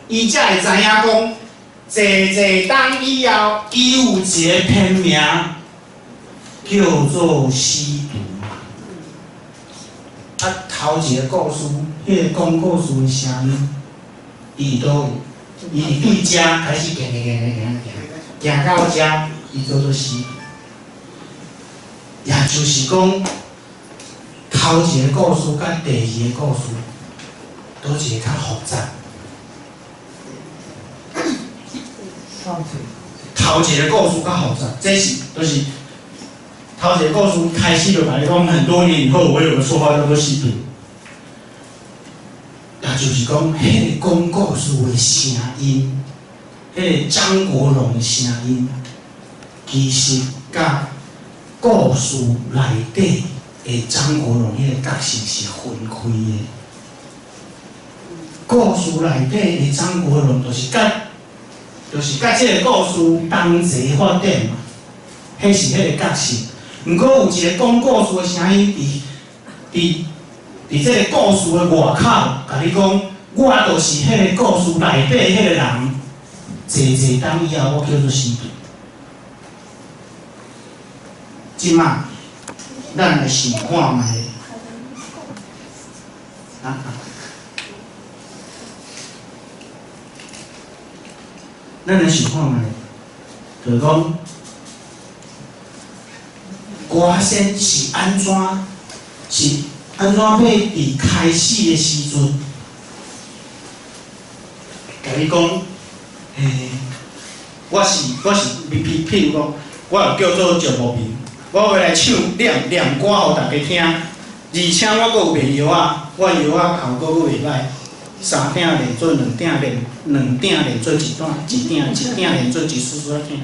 伊才會知影講，濟當以後，伊有一個片名叫做西毒。頭一個故事，迄個講故事的聲音，伊佗位？伊對遮開始行到遮，伊叫做西毒。也就是講。頭头一个故事甲第二个故事，倒一个较复杂？头一个故事较复杂，这是就是头一个故事开始就甲你讲，很多年以后，我有个绰号叫做吸毒。也就是讲，迄个讲故事的声音，迄个张国荣的声音，其实甲故事内底的张国荣迄个角色是分开的。故事内底的张国荣，就是甲即个故事同齐发展嘛，迄是迄个角色。毋过有一个讲故事的声音，伫即个故事的外口，甲你讲，我就是迄个故事内底迄个人。坐当以后，我叫做吸毒。即马，咱来想看觅，咱来想看觅，就是讲，歌声是安怎要伫开始的时阵，甲你讲，我是，譬如讲，我有叫做石无平，我要来唱念歌互大家听，而且我阁有卖药啊，我药啊效果阁袂歹，3鼎连做2鼎2鼎连做1鼎，1鼎连做1丝丝鼎。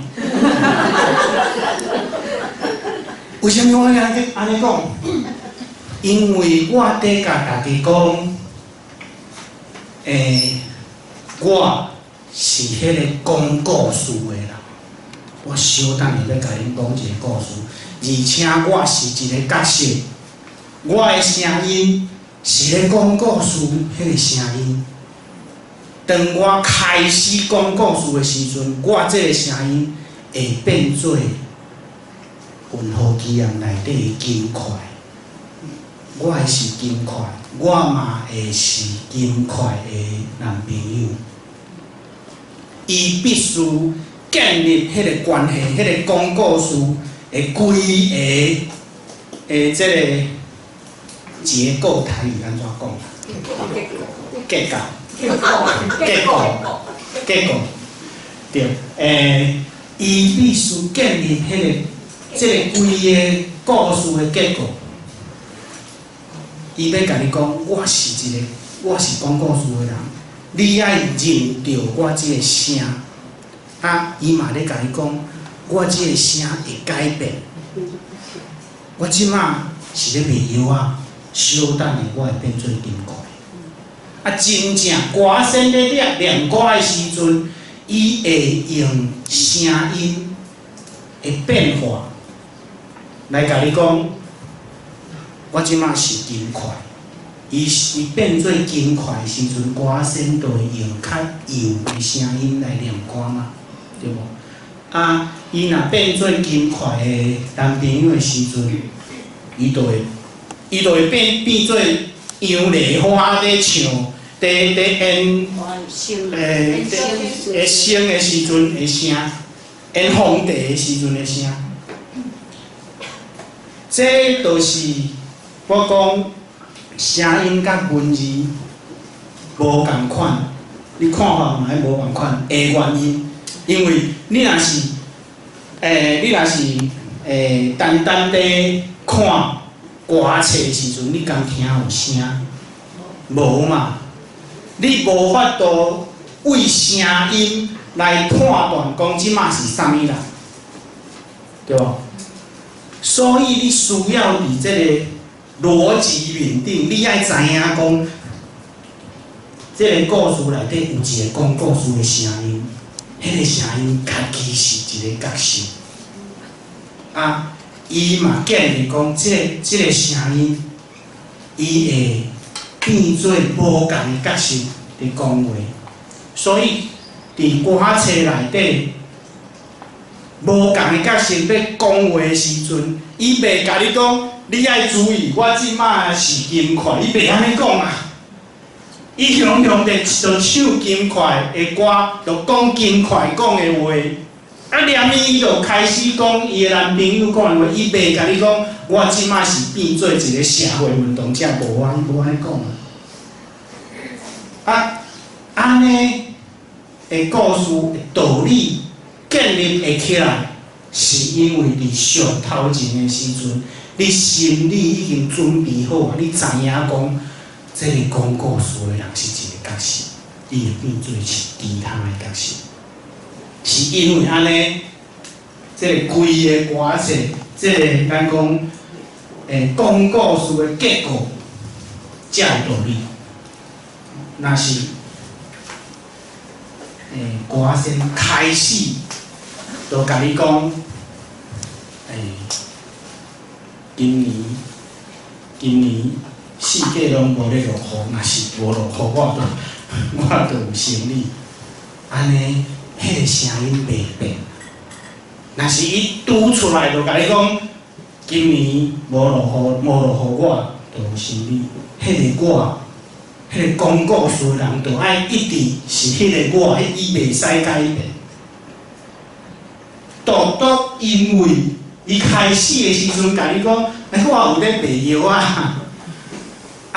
为什么我安尼讲？因为我得甲大家讲，我是迄个讲故事的人。我小等下要甲恁讲一个故事，而且我是一个角色，我的声音是咧讲故事迄个声音。当我开始讲故事的时阵，我这个声音会变做云和之人内底的金块。我会是金块，我嘛会是金块的男朋友。伊必须建立迄个关系，迄个讲故事的规个即个结构，台语安怎讲？结构，对，伊必须建立迄个即个规个故事的结构。伊要甲你讲，我是讲故事的人，你爱认着我即个声，伊嘛咧甲你讲，我即个声会改变。我即马是咧卖药啊，小等下我会变做金块。真正歌声咧念歌的时阵，伊会用声音的变化来甲你讲。我即马是金块，伊变做金块的时阵，歌声就会用较幼的声音来念歌嘛，对无？伊若变做金块的男朋友的时阵，伊就会变做杨丽花在唱，在演生的时阵的声，演皇帝的时阵的声，这就是我讲声音甲文字无共款，你看法嘛，无共款的原因，因为你若是单单地看歌册的时阵，你敢听有声？无嘛，你无法度为声音来判断讲即马是啥物人，对无？所以你需要伫即个逻辑面顶，你爱知影讲，即个故事内底有一个讲故事的声音，迄个声音家己是一个角色。伊嘛建议讲，即个声音，伊会变做无共的角色伫讲话，所以伫歌册内底，无共的角色要讲话的时阵，伊袂甲你讲，你爱注意，我即摆是金块，伊袂安尼讲啊。伊常常就唱金块的歌，就讲金块讲的话。念伊就开始讲伊的男朋友讲的话，伊袂甲你讲，我即摆是变做一个社会运动者，无安尼讲啊。安尼的故事的道理建立会起来，是因为伫上头前的时阵，你心里已经准备好，你知影讲，这个讲故事的人是一个角色，伊会变做是其他的角色，是因为安尼，这个规个歌册，这个咱讲，讲故事的结果，才有道理。若是歌先开始，就甲你讲，今年世界拢无咧落雨，若是无落雨，我就有生理。安尼，迄个声音袂变。若是伊拄出来，就甲你讲，今年无落雨，我就有生理。迄个我。迄个讲故事的人，就爱一直是迄个我，伊袂使改变。独因为伊开始的时阵，甲你讲，我有咧卖药啊，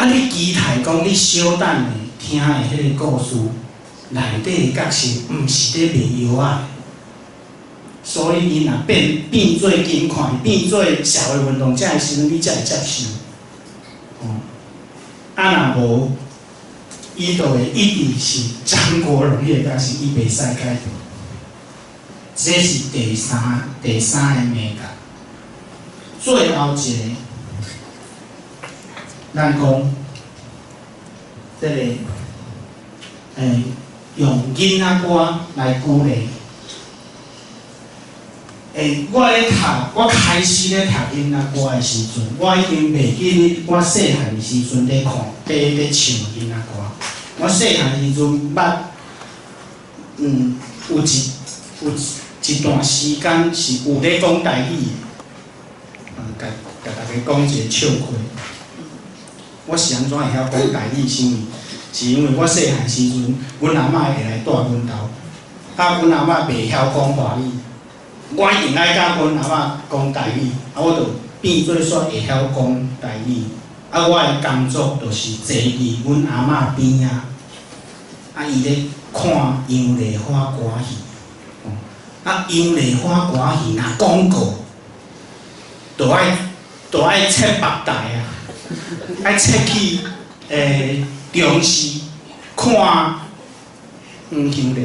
你期待讲你小等的听的迄个故事内底的角色，毋是咧卖药啊。所以伊若变做金块，变做社会运动者的时阵，你才会接受。若无。伊就会一直是张国荣迄个角色，伊袂使改变。这是第三个美感。最后一个，咱讲，这个用囡仔歌来鼓励。我开始咧读囡仔歌的时阵，我已经袂记我细汉的时阵咧看，咧唱囡仔歌。我细汉时阵捌，有一段时间是有咧讲台语的，甲大家讲一个笑话。我是安怎会晓讲台语？是因为我细汉时阵，阮阿嬷会来带阮兜，阮阿嬷袂晓讲华语，我一定爱甲阮阿嬷讲台语，我就变做煞会晓讲台语。我的工作就是坐伫阮阿嬷边仔，伊咧看杨丽花歌戏，杨丽花歌戏若广告，就爱切白台啊，爱切去中视看黄香莲，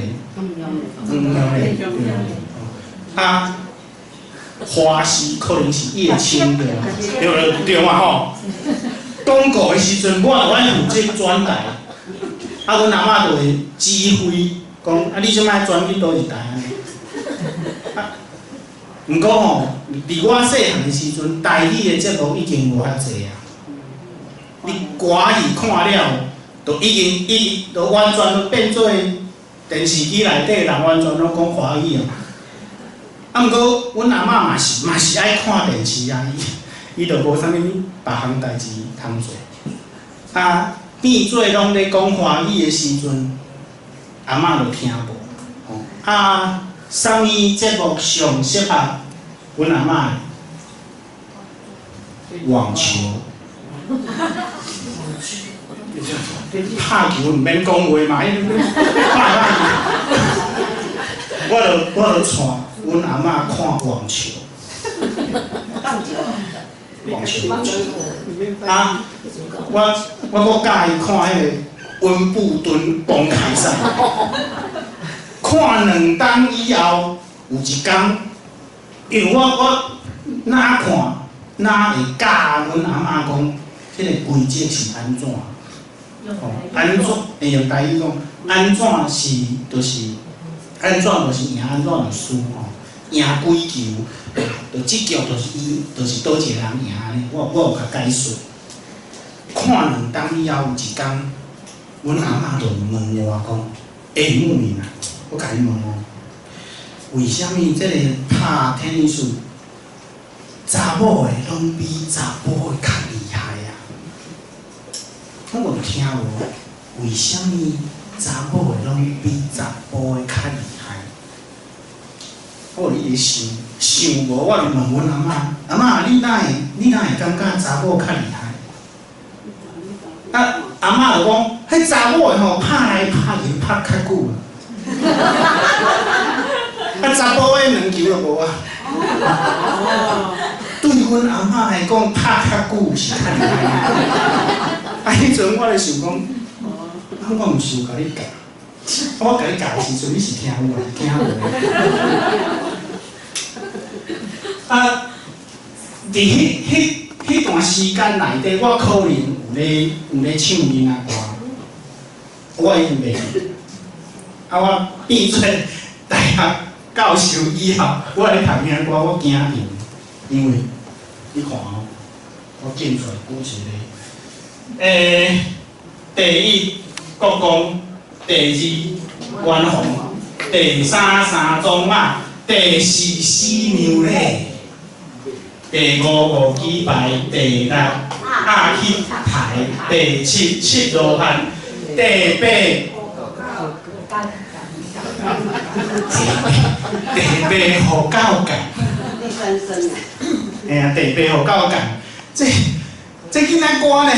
花市可能是叶青的，对嘛吼？广告的时阵，我就爱负责转台，阮阿嬷就会指挥讲，你即摆转去倒一台安尼。毋过吼，伫我细汉的时阵，台语的节目已经无遐济啊。你歌戏看了，就已经就完全都变做电视机内底人完全拢讲华语啊。毋过，阮阿嬷嘛是爱看电视啊，伊就无啥物别项代志通做。变做拢咧讲华语的时阵，阿嬷就听无。啥物节目上适合阮阿嬷？网球。拍球毋免讲话嘛，我就带阮阿嬷看网球。网球。我搁介意看迄个温布顿公开赛。看2档以后，有一天，因为我哪看哪会教阮阿嬷讲，迄个规则是安怎？安怎？用台语讲，安怎是就是安怎就是赢，安怎就输吼。赢几球，就即局就是倒一个人赢呢？我有甲解说。看2档以后，有一天，阮阿嬷就问我讲：“母面啊！”我甲伊问哦，为虾米这个拍天尼斯查某的拢比查甫的较厉害啊？我有听无？为虾米查某的拢比查甫的较厉害？我一直想想无，我就问阮阿嬷，阿嬷你哪会感觉查某较厉害？啊，阿嬷就讲，迄查某的吼，拍来拍去拍较久啊。啊，查甫的两球就无啊。对阮阿嬷来讲，拍较久是较厉害啊。迄阵我咧想讲，我毋是有甲你教，我甲你教的时阵，你是听有啊，听无？啊，伫迄段时间内底，我可能有咧唱囡仔歌，我已经袂记。啊，我变做大学教授以后，我咧读囡仔歌，我惊赢，因为你看哦，我建出来鼓一个，第一国公，第二元宏，第三宗马，第四娘嘞。第五鸡排，第六鸭起台，第七罗汉，第八互狗干。
第三声啊。
哎呀，第八互狗干，这囡仔歌呢？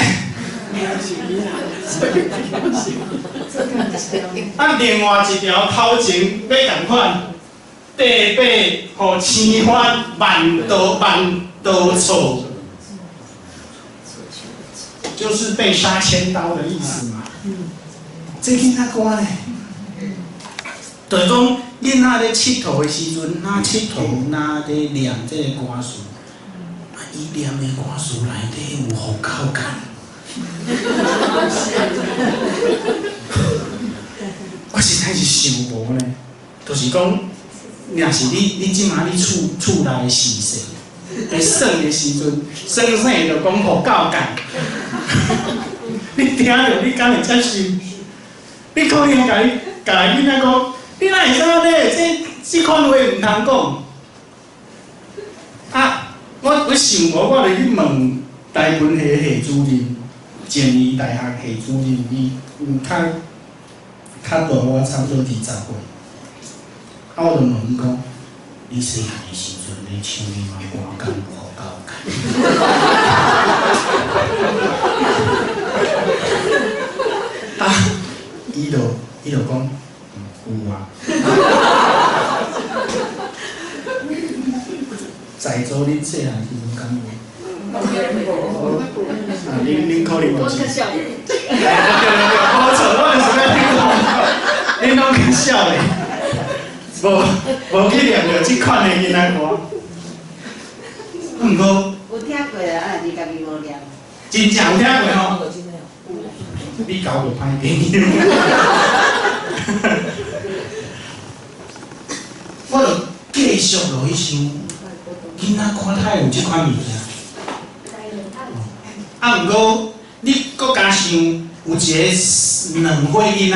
啊，另外一条头前要共款。第八，互青花万刀错，就是被杀千刀的意思嘛。这囡仔歌呢，就是讲囡仔咧佚佗的时阵，哪佚佗哪咧念这个歌词，啊，伊念的歌词内底有互狗干。我实在是想无呢，就是讲。若是你即马你厝内的事势，在耍的时阵，耍就讲互狗干，你听着你敢会接受？你可能甲囡仔讲，你哪会使安尼？这款话毋通讲。啊，我想无，我就去问台文系系主任，建议大学系主任，伊较大我差不多20岁。啊，我就问伊讲，你细汉的时阵，你唱囡仔歌敢有互狗干？啊，伊就讲，有啊。在座恁细汉时阵敢有？啊，恁可能无是。对，无错，我就是要恁拢较少嘞。无去念着即款的囡仔歌，毋过
有听过啦，啊，你家己无念。
真正有听过吼。你交个歹朋友。我就继续落去想，囡仔看太有即款物件。啊，毋过你搁加想，有一个2岁囡仔。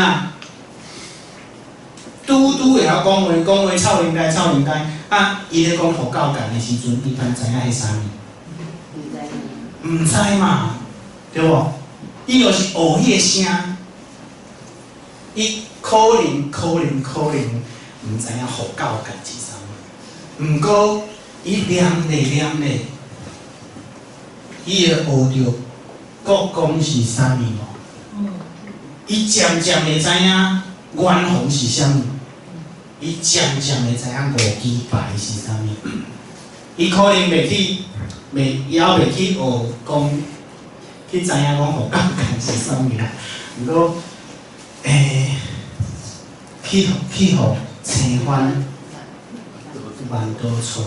拄会晓讲话，臭奶呆。啊，伊咧讲互狗干的时阵，伊敢知影迄啥物？毋知嘛，对无？伊就是学迄个声，伊可能毋知影互狗干是啥物。毋过伊念咧，伊会学着国公是啥物无？伊渐渐会知影元宏是啥物。伊渐渐会知影五鸡排是啥物，伊可能袂去，伊还袂去学讲，去知影讲互狗干是啥物啦。毋过，去互青番万刀错，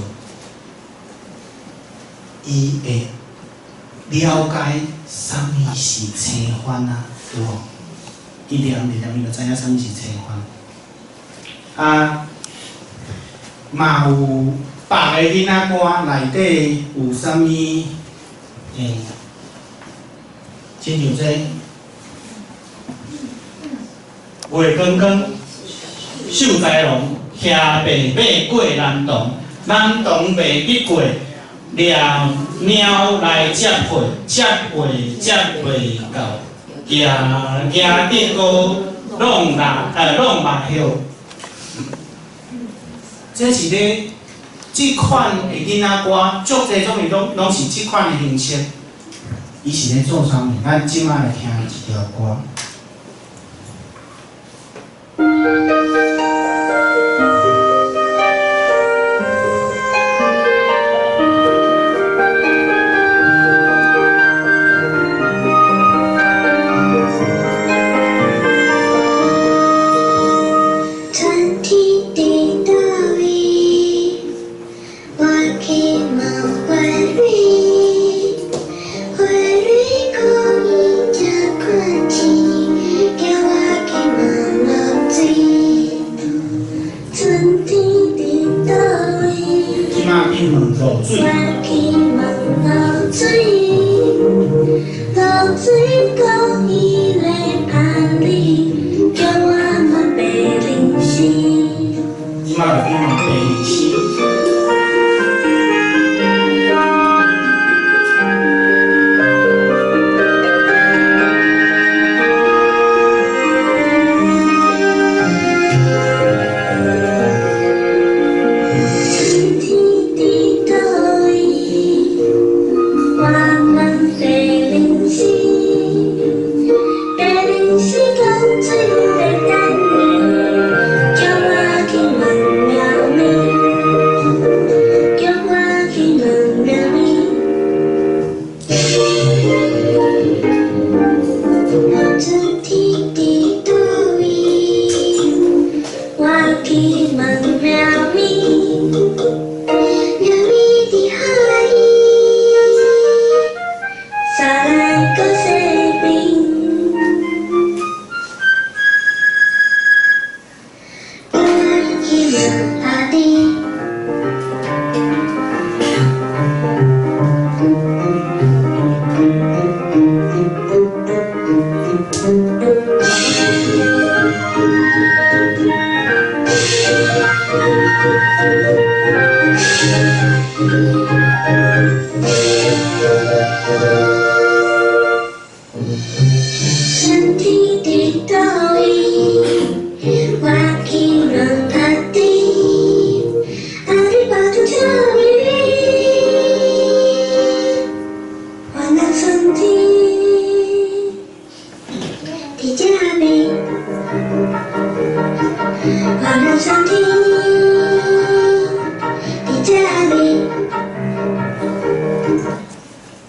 伊会了解啥物是青番啊，对无？伊念，伊就知影啥物是青番。啊，嘛有别个囡仔歌内底有啥物？亲像这月光光，秀才龙，骑白马过南洞，南洞袂必过，抓猫来接货，接到，行得过弄目晓。这是咧即款的囡仔歌，足侪种伊拢是即款的形式。伊是咧做啥物？咱即摆来听一条歌。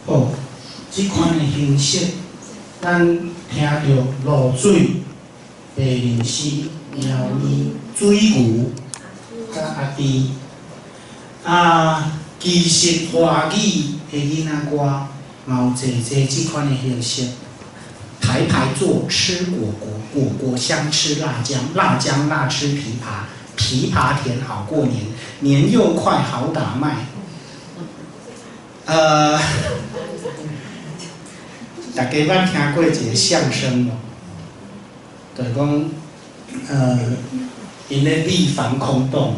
好，即款的形式，咱听到露水、白灵丝、猫咪、水牛、甲阿弟。其实华语的囡仔歌，嘛有侪即款的形式。排排坐，吃果果，果果香吃辣姜，辣姜辣吃枇杷，枇杷甜好过年，年又快好打麦。大家捌听过一个相声无？就是讲，因咧秘防空洞，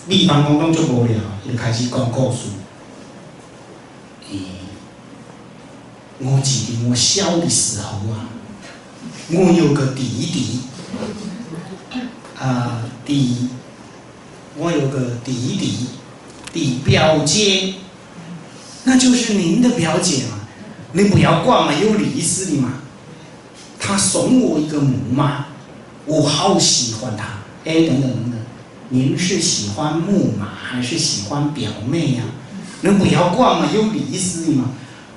秘防空洞就无聊，就开始讲故事。我记得我小的时候我有个弟弟，我有个弟表姐，那就是您的表姐嘛，你不要管嘛，有意思的嘛。她送我一个母妈，我好喜欢她。等等，您是喜欢木马还是喜欢表妹呀？你不要管嘛，有意思的嘛。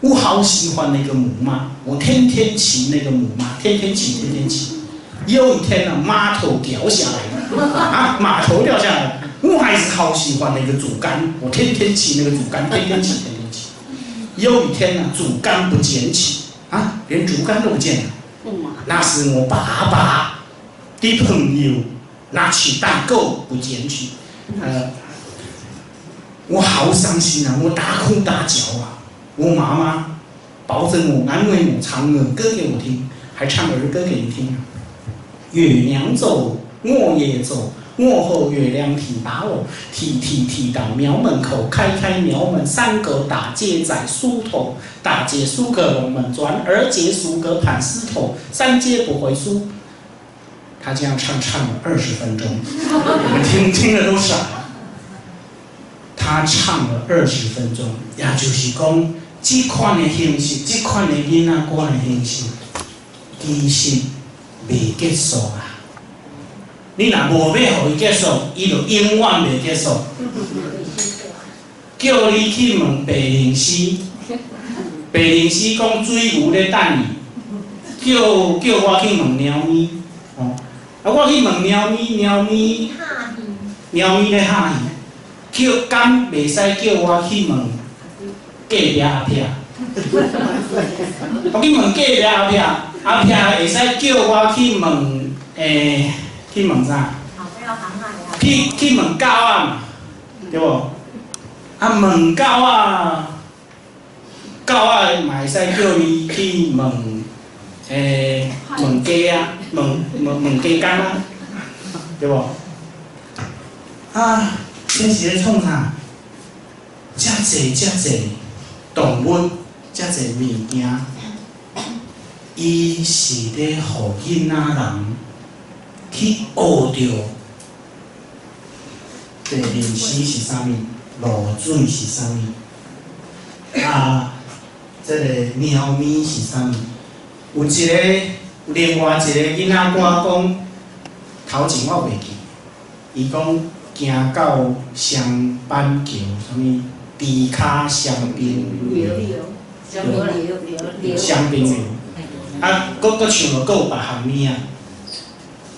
我好喜欢那个母妈，我天天骑那个母妈，天天骑。有一天呢，马头掉下来了，马头掉下来，我还是好喜欢那个竹竿，我天天骑那个竹竿，天天骑。有一天呢，竹竿不捡起，连竹竿都不见了，那是我爸爸的朋友拿去代购不捡起，我好伤心啊，我大哭大叫啊。我妈妈抱着我，安慰我，唱儿歌给我听，还唱儿歌给你听。月亮走，我也走，我和月亮提把我，提到庙门口，开庙门，3个大姐在梳头，大姐梳个龙门砖，2姐梳个盘丝头，3姐不会梳，他这样唱了20分钟，我们听了都傻了。他唱了20分钟，也就是讲，这款的形式，这款的囡仔歌的形式，其实未结束啦。你若无要互伊结束，伊就永远未结束。叫你去问白灵师，白灵师讲水牛咧等伊，叫我去问猫咪，哦，啊我去问猫咪，猫咪咧哈鱼。叫敢袂使叫我去问隔壁阿撇，我去问隔壁阿撇，阿撇会使叫我去问去问啥？去问狗仔嘛，对无？啊问狗仔，狗仔嘛会使叫你去问问鸡啊，问鸡公啊，对无？啊。这是咧创啥？遮济动物，遮济物件，伊是咧互囡仔人去学着地灵史是啥物，露水是啥物，啊，这个猫咪是啥物？有一个另外一个囡仔歌讲，头前我袂记，伊讲。行到双板桥，什物猪骹双冰双冰流，啊，搁唱了，搁有别项物啊。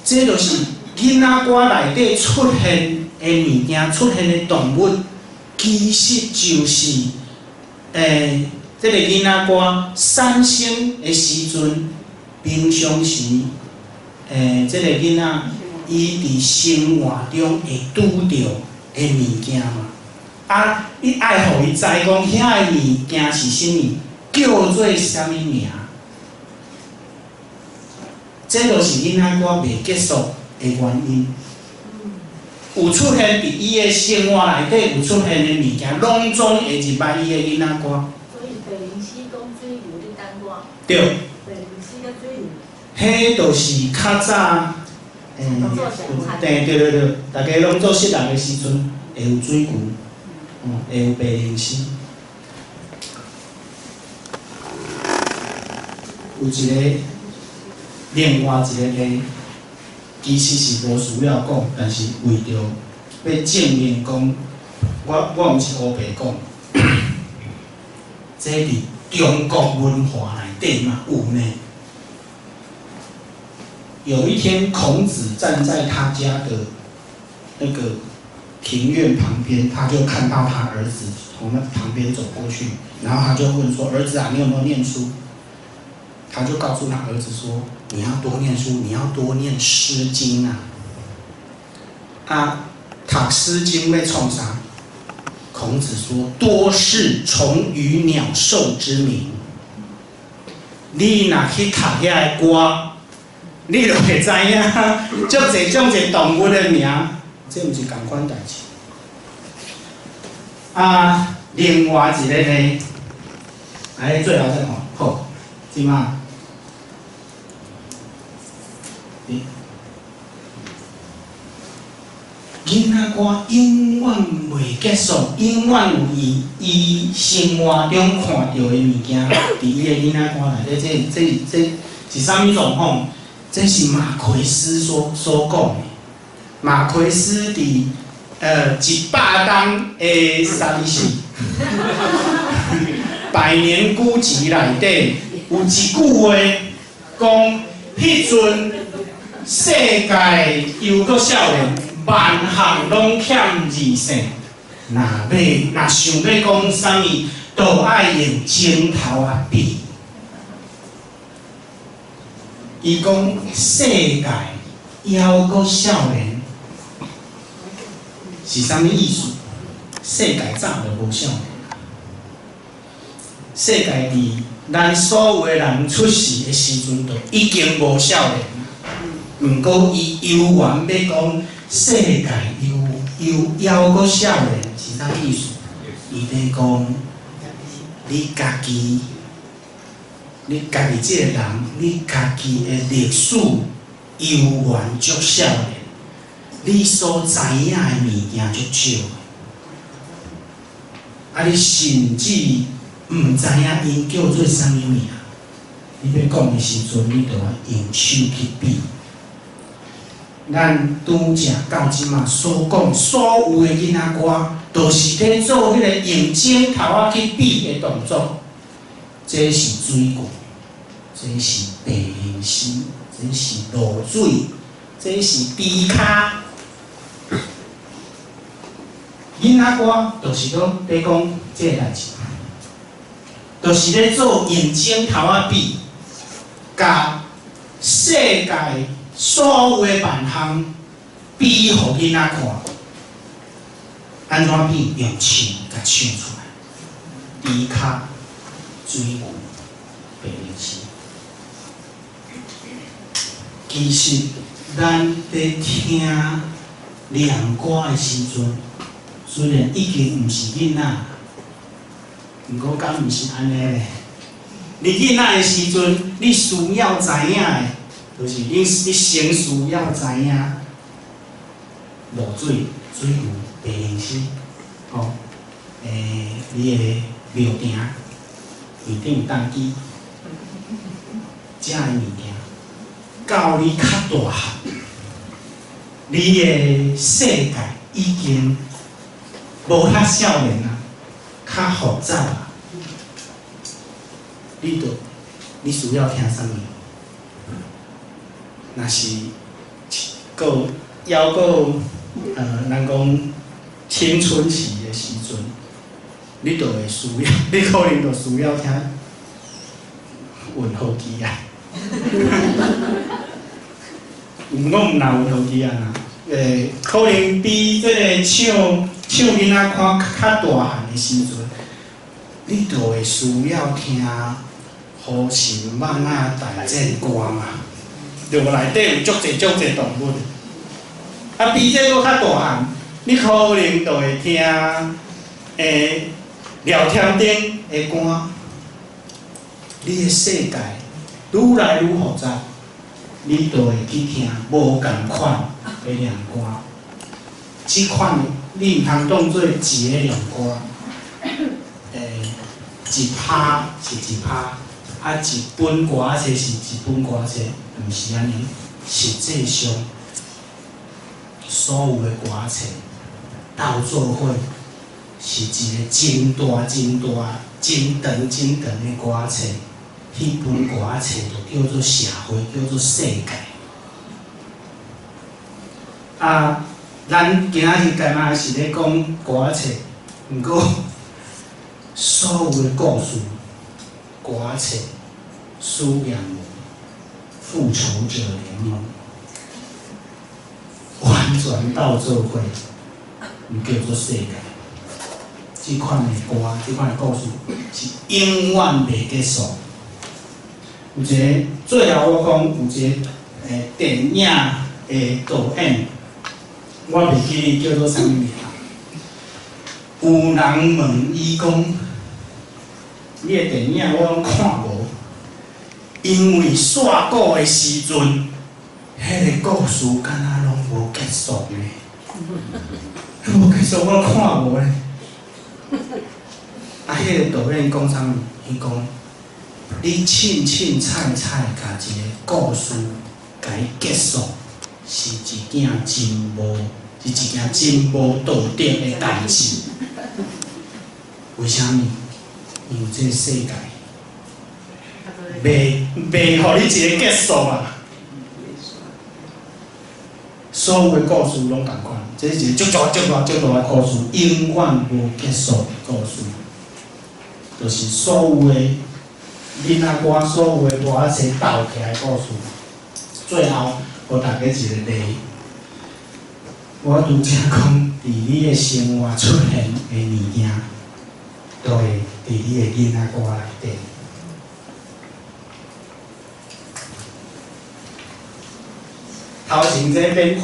这就是囡仔歌内底出现的物件，出现的动物，其实就是这个囡仔歌产生的时阵，平常时这个囡仔。伊伫生活中会拄着的物件嘛，啊，你爱互伊知讲遐个物件是啥物，叫做啥物名，这就是囡仔歌袂结束的原因。有出现伫伊的生活内底有出现的物件，拢总会入来伊的囡仔歌。
所以白灵溪讲水牛咧等我。
对。
白灵溪甲水牛。
迄就是较早。对，大家拢做适人的时阵，会有水牛，会有白灵溪。有一个另外一个咧，其实是无需要讲，但是为着要证明讲，我毋是乌白讲，这伫中国文化内底嘛有呢。有一天，孔子站在他家的那个庭院旁边，他就看到他儿子从那旁边走过去，然后他就问说：“儿子啊，你有没有念书？”他就告诉他儿子说：“你要多念书，你要多念《诗经》啊！啊，读《诗经》要创啥？”孔子说：“多是虫鱼鸟兽之名。你若去读遐个歌。”你就会知影，足侪种侪动物的名，这毋是共款代志。啊，另外一个呢，来最后再看，好，即马，囡仔歌永远袂结束，永远有伊生活中看到的物件，伫伊的囡仔歌内底，这是啥物状况？这是马奎斯所讲的。马奎斯伫100档的啥物事百年孤寂内底有一句话讲，迄阵世界又搁少年，万项拢欠二世。若想要讲啥物，都爱用指头啊比。伊讲世界犹阁少年是啥物意思？世界早就无少年，世界伫咱所有的人出世的时阵，就已经无少年。毋过伊犹原要讲世界犹阁少年是啥意思？伊咧讲你家己即个人，你家己的历史游玩足少年，你所知影的物件足少。啊，你甚至毋知影因叫做啥物名。你要讲的时阵，你就要用手去比。咱拄则到即马所讲所有的囡仔歌，都是咧做迄个用镜头啊去比的动作。这是水果，这是白灵丝，这是露水，这是猪骹。囡仔歌就是讲咧讲这个代志，就是咧做用镜头啊比，甲世界所有的万项比互囡仔看，安怎比？用唱甲唱出来，猪骹、水牛、白灵丝。其实咱在听念歌的时阵，虽然已经毋是囡仔，毋过敢毋是安尼咧？你囡仔的时阵，你需要知影的，就是你先需要知影露水、水牛、白灵丝，吼，你的庙埕面顶当机，这的物件，到你较大汉，你的世界已经无遐少年啊，较复杂啊。你需要听啥物？若是还咱讲青春期的时阵，你就会需要，你可能就需要听云和基啊。毋过毋若云和基啊啦，可能比这个唱囡仔看较大汉的时阵，你就会需要听好神猛啊大战歌嘛。就内底有足侪动物，啊比这个较大汉，你可能就会听聊天顶的歌。你的世界愈来愈复杂，你就会去听无共款的亮歌。即款你毋通当做一个亮歌，一拍是一拍，啊一本歌册是一本歌册，毋是安尼。实际上，所有的歌册斗做伙，是一个真大、真长的歌册。迄本歌册就叫做社会，叫做世界。啊，咱今仔日干嘛是咧讲歌册，毋过所有的故事、歌册、苏养文、复仇者联盟，完全斗做伙，毋叫做世界。即款的歌、即款的故事是永远袂结束。有一个最后我讲有一个电影的导演，我袂记叫做啥物名。有人问伊讲，你的电影我拢看无，因为煞古的时阵，迄个故事敢若拢无结束呢。无结束我看无呢。啊，迄个导演讲啥物？伊讲。你凊彩甲一个故事甲伊结束，是一件真无道德的代志。为虾米？因为这个世界袂互你一个结束啊！所有的故事拢共款，这是一个足大的故事，永远无结束的故事，就是所有的。囡仔歌所有的歌册斗起来故事，最后，互大家一个例。我拄则讲，伫你的生活出现的物件，都会伫你的囡仔歌内底。头前这边看，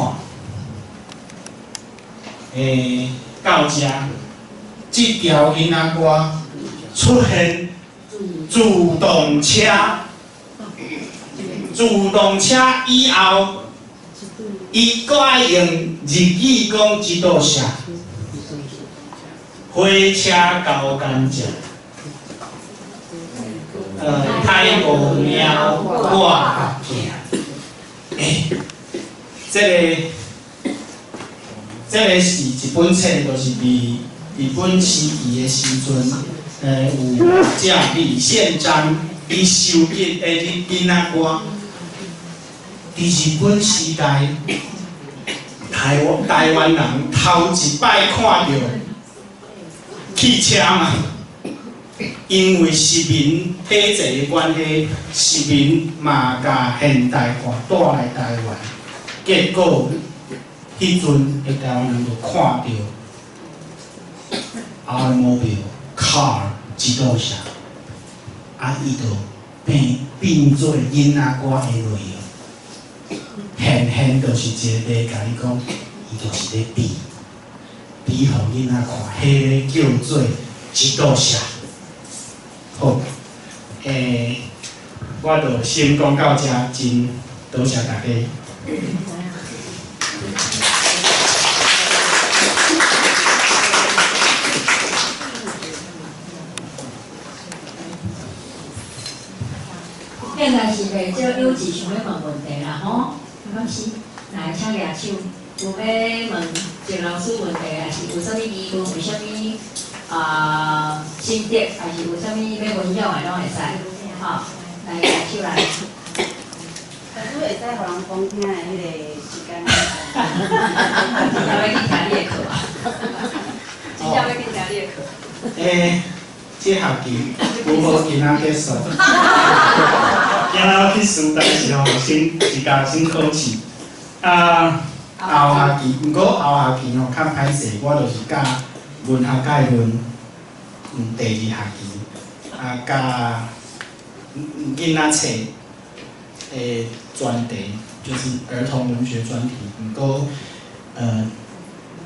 到遮，即条囡仔歌出现。自动车以后，伊搁爱用日语讲几道社，火车高干食，太无猫我合拼。这个是一本册，就是伫日本时期的时阵，有这李宪章伊收集的囡仔歌。伫日本时代，台湾人头一摆看到汽车嘛，因为市民体制的关系，市民嘛甲现代化带来台湾，结果迄阵的台湾人就看到 automobile car 自动车，伊就变做囡仔歌的内容。就是一个咧，甲你讲，伊就是咧比互囡仔看，迄个叫做指导社。好，我就先讲到这，真多谢大家。
现在是袂少有志想要问问题啦，吼，没关系，来请举手。有要问郑老师问题，还是有啥物疑问？有啥物心得，还是有啥物要分享的，拢会使。吼，来举手来。
老师会使互人讲听的迄个时间。
真正要去听你的课啊！真正要去听你的课。
这学期有无今仔结束？今仔去书台时候，先自家先考试。后学期，毋过后学期吼较歹势，我就是教文学概论，第二学期，教囡仔册专题，就是儿童文学专题。毋过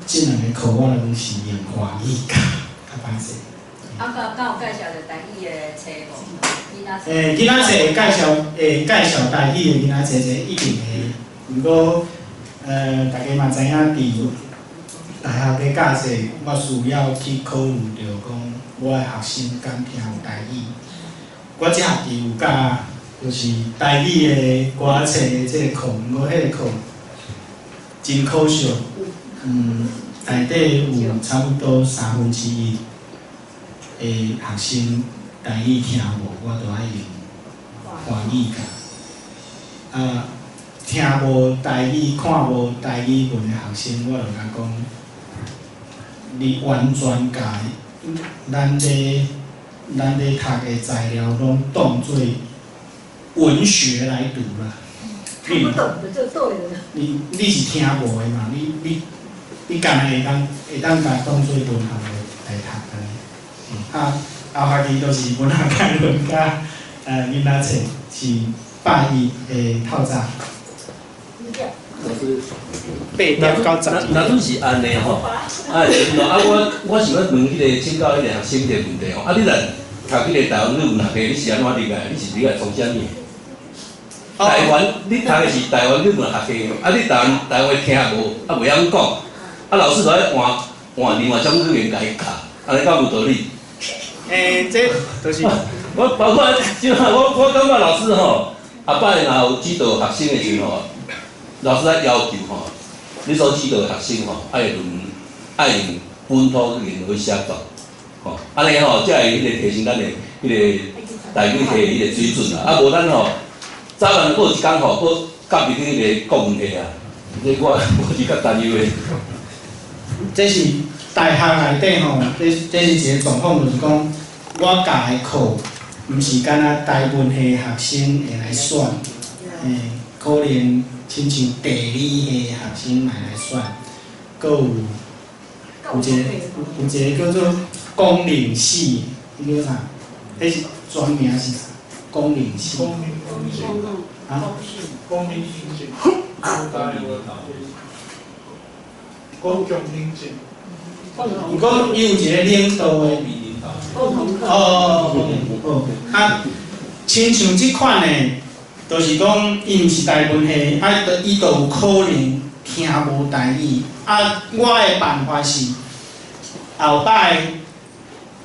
这两个课我拢是用华语教，较歹势。
敢有介绍着台语的册无？
囡仔册会介绍台语的囡仔册，一定会。毋过大家嘛知影，伫大学咧教册，我需要去考虑着讲，我的学生敢听有台语。我这学期有教，就是台语的歌册的这个课，毋过迄个课真可惜，内底有差不多1/3。学生台语听无，我就爱用华语教。听无台语、看无台语文的学生，我就甲讲，你完全甲咱咧读的材料拢当做文学来读啦。
看不懂的就对了。
你是听无的嘛？你干会当甲当做文学来读安尼。后学期就是文学概论甲囡仔册是8页的透早。8点到10点。
那准是安尼吼，我想要问迄个请教迄个学生一个问题吼，你若读迄个台湾语文学系，你是安怎理解？你是理解从啥物？台湾，你读的是台湾语文学系，你台湾听无，袂晓讲，老师就爱换另外种语言甲伊教，安尼敢有道理？
这就是
我包括即我感觉老师吼，下摆若有指导学生的时候，老师爱要求吼，你所指导的学生吼，爱用本土语言来写作，吼，安尼吼，才会提升咱的迄个台语系迄个水准啦。无咱吼，早晚过一工吼，搁甲入去迄个国文系啊，这我是较担忧的。
这是大学内底吼，这是一个状况，就是讲我教的课，毋是敢若台文系学生会来选，可能亲像地理系学生来选，搁有一个叫做公领系，迄叫啥？迄是专名是啥？公领系。啊？
公民行政，公共行政。
毋过伊有一个领导的。亲像即款的，就是讲伊毋是台文系，伊就有可能听无台语。啊，我的办法是后摆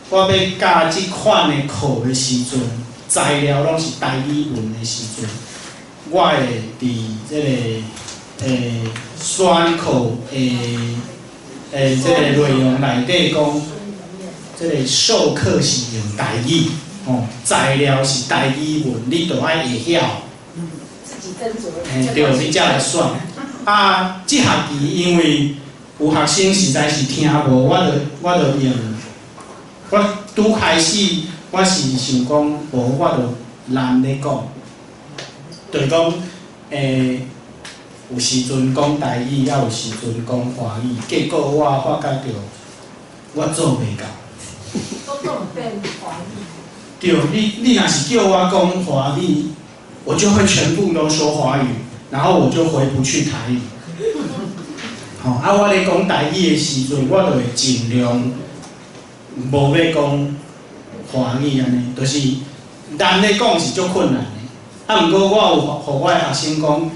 我要教即款的课的时阵，材料拢是台语文的时阵，我会伫即个选课即个内容内底讲，即个授课是用台语，材料是台语文，你都爱会晓。
自己斟酌。
对，你才会选。啊，即学期因为有学生实在是听无，我就用。我拄开始，我是想讲，无我就懒咧讲，就是讲，有时阵讲台语，也有时阵讲华语，结果我发觉到，我做袂到。
都更变华语。
对，你若是叫我讲华语，我就会全部都说华语，然后我就回不去台语。啊，我咧讲台语的时阵，我就会尽量无要讲华语安尼，就是难咧讲是足困难的。啊，毋过我有互我的学生讲，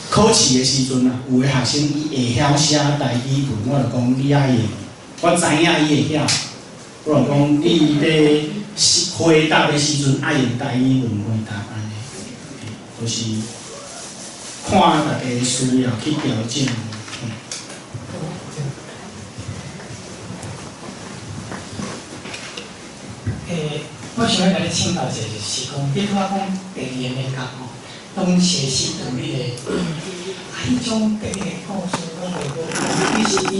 考试的时阵啊，有的学生伊会晓写台语文，我就讲你爱用，我知影伊会晓，我就讲你咧回答的时阵爱用台语文回答安尼，就是看大家需要去调整。
我想要甲你请教一下，就是讲，比如我讲第二个美感吼，当学习独立的，迄种独立的故事，我袂讲，你是以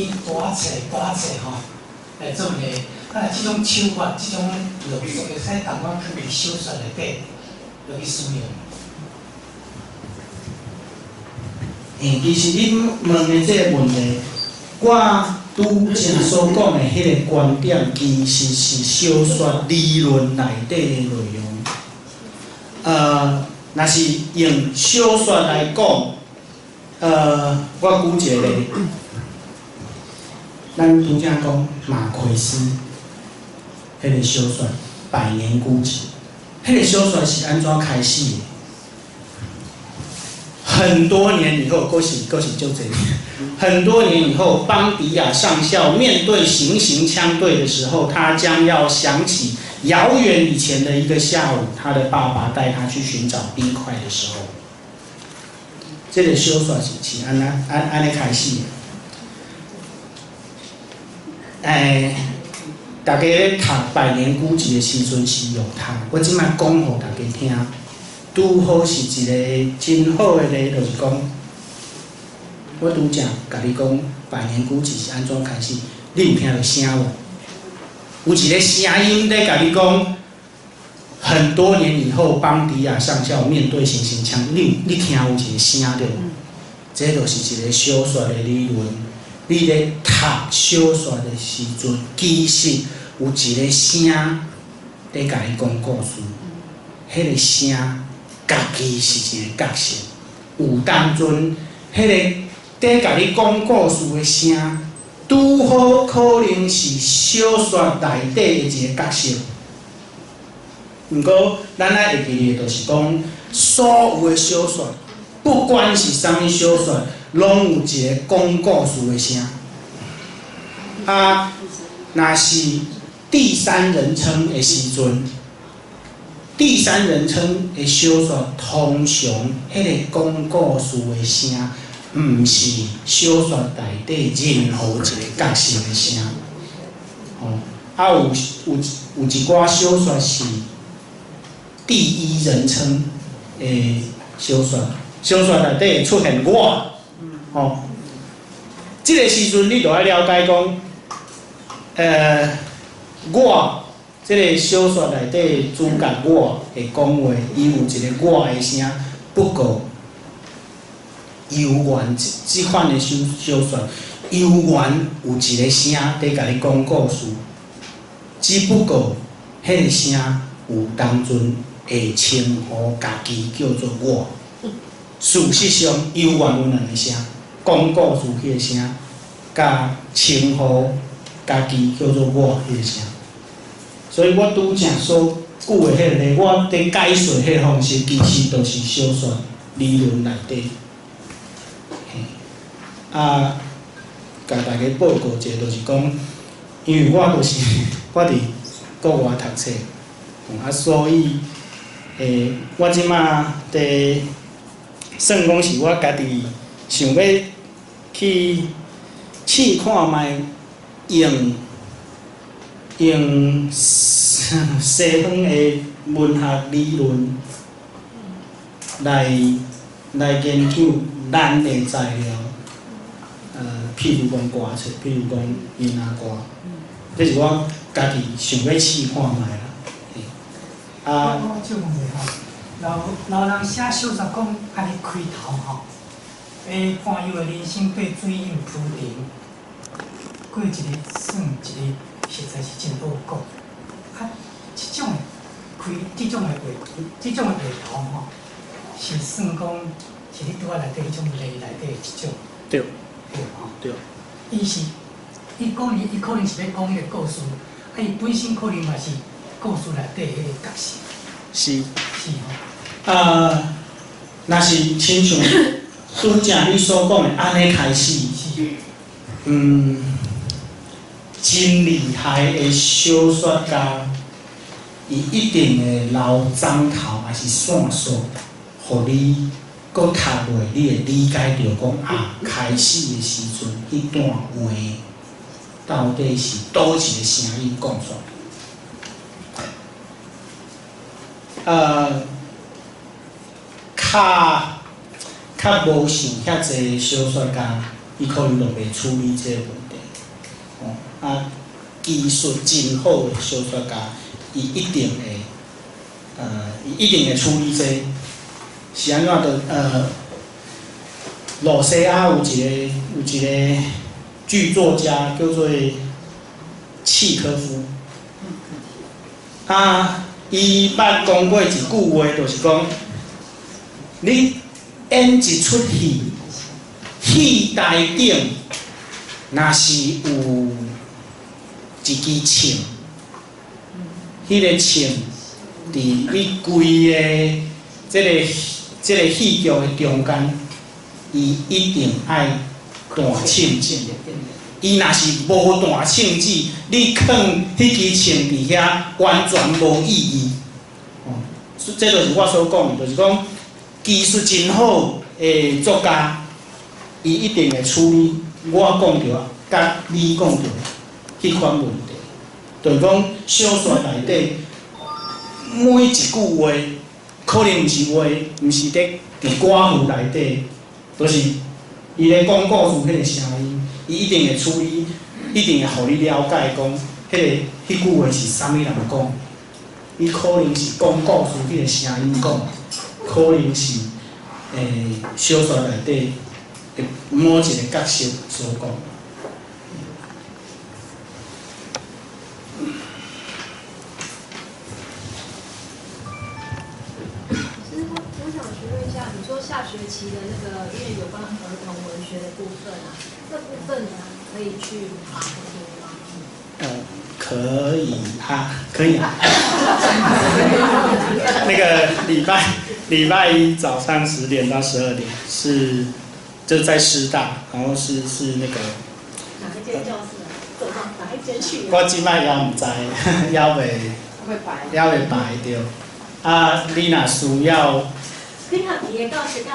大册吼来做个，即种手法，即种论述，会使同我去伫小说内底落去使用。
其实恁问的这个问题，我拄正所讲的迄个观点，其实是小说理论内底的内容。若是用小说来讲，我举一个例，咱拄则讲马奎斯，迄个小说《百年孤寂》，迄个小说是安怎开始的？很多年以后，过是就这样。很多年以后，邦迪亚上校面对行刑枪队的时候，他将要想起遥远以前的一个下午，他的爸爸带他去寻找冰块的时候。这个小说是安尼开始的。大家咧读《百年孤寂》的时阵是用读，我即摆讲互大家听。拄好是一个真好的例，就是讲，我拄则甲你讲《百年孤寂》是安怎开始，你有听到声无？有一个声音在甲你讲，很多年以后，邦迪亚上校面对行刑枪，你听有一个声着无？这就是一个小说的理论。你咧读小说的时阵，其实有一个声在甲你讲故事，迄个声。家己是一个角色，有当阵，迄个在甲你讲故事的声，拄好可能是小说内底的一个角色。毋过，咱爱会记的，就是讲，所有的小说，不管是啥物小说，拢有一个讲故事的声。若是第三人称的时阵。第三人称的小说，通常迄个讲故事的声，毋是小说内底任何一个角色的声。有一寡小说是第一人称的小说，小说内底会出现我。这个时阵你就要了解讲，我。这个小说内底主角我会讲话，伊有一个我的声。不过，游园这款的小说，游园有一个声在甲你讲故事，只不过迄个声有当阵会称呼家己叫做我。事实上，游园有两个声，讲故事迄个声，甲称呼家己叫做我迄个声。所以我拄则所举的迄个例，我伫解说迄个方式，其实都是小说理论内底。啊，甲大家报告一下，就是讲，因为我就是我伫国外读册，啊，所以我即马伫算讲是我家己想要去试看卖用西方的文学理论来研究咱的材料，譬如讲歌册，譬如讲音乐歌，这是我家己想要试看卖啦。
我就问下老人写小说讲安尼开头吼，伴有的人生对水印铺陈，过一个算一个，实在是真好讲。啊，这种的画头吼，是算讲是你拄仔内底迄种类内底的一种。
对。
对吼。
对。
伊可能是要讲迄个故事，伊本身可能嘛是故事内底迄个角色。
是。
是吼。
若是亲像拄正你所讲的安尼开始，真厉害的小说家，伊一定会留章头还是线索，互你搁读落，你会理解着讲开始的时阵，迄段话到底是倒一个声音讲出来。较无想遐济小说家，伊可能就袂处理这个问题。技术真好的小说家，伊一定会处理这。是安怎的？鲁西亚有一个剧作家叫做契科夫。伊捌讲过一句话，就是讲。你演一出戏，戏台顶若是有一支枪，迄个枪伫你规个即个戏剧的中间，伊一定爱弹枪子。伊若是无弹枪子，你放迄支枪伫遐，完全无意义。这就是我所讲的，就是讲。技术真好的作家，伊一定会处理我讲着甲你讲着迄款问题。就是讲小说内底每一句话，可能毋是话，毋是伫歌词内底，就是伊咧讲故事迄个声音，伊一定会处理，一定会互你了解讲，迄句话是啥物人讲。伊可能是讲故事迄个声音讲。可能是小说内底的某一个角色所讲。
其实我想询问一下，你说下学期的那个因为有关儿童文学的部分这部分可以去爬很多吗？
可以可以啊。那个礼拜一早上10点到12点就在师大，然后是那个。
哪一间教室啊？走到哪一间去？
我即摆也毋知，也袂排着。你若需要。
你学期的教室到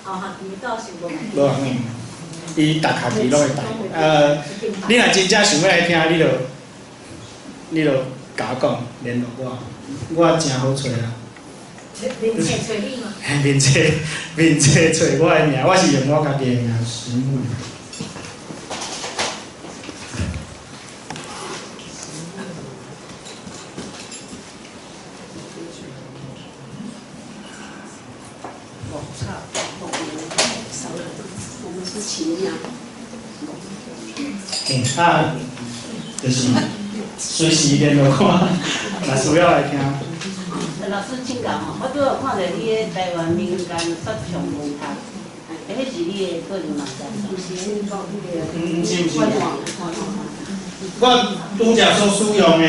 后学期的教室无？
无伊逐学期拢会排。你若真正想要来听，你就甲我讲联络我真好找啦。
面册找你吗？
面册找我的名，我是用我家己的名询问。
我们是亲娘。
就是随时联络我，若需要来听。
老师请教吼，我拄有看到你的台湾民间说唱文学，迄是你的个人网站，不是你讲迄个官网。
我拄则所使用的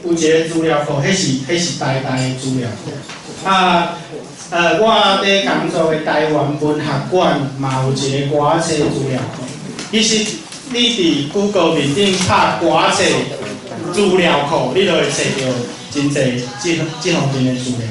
有一个资料库，迄是台的资料库。我伫工作的台湾文学馆嘛有一个歌册资料库。其实你伫 Google 面顶拍歌册资料库，你就会找到真侪这方面的资料。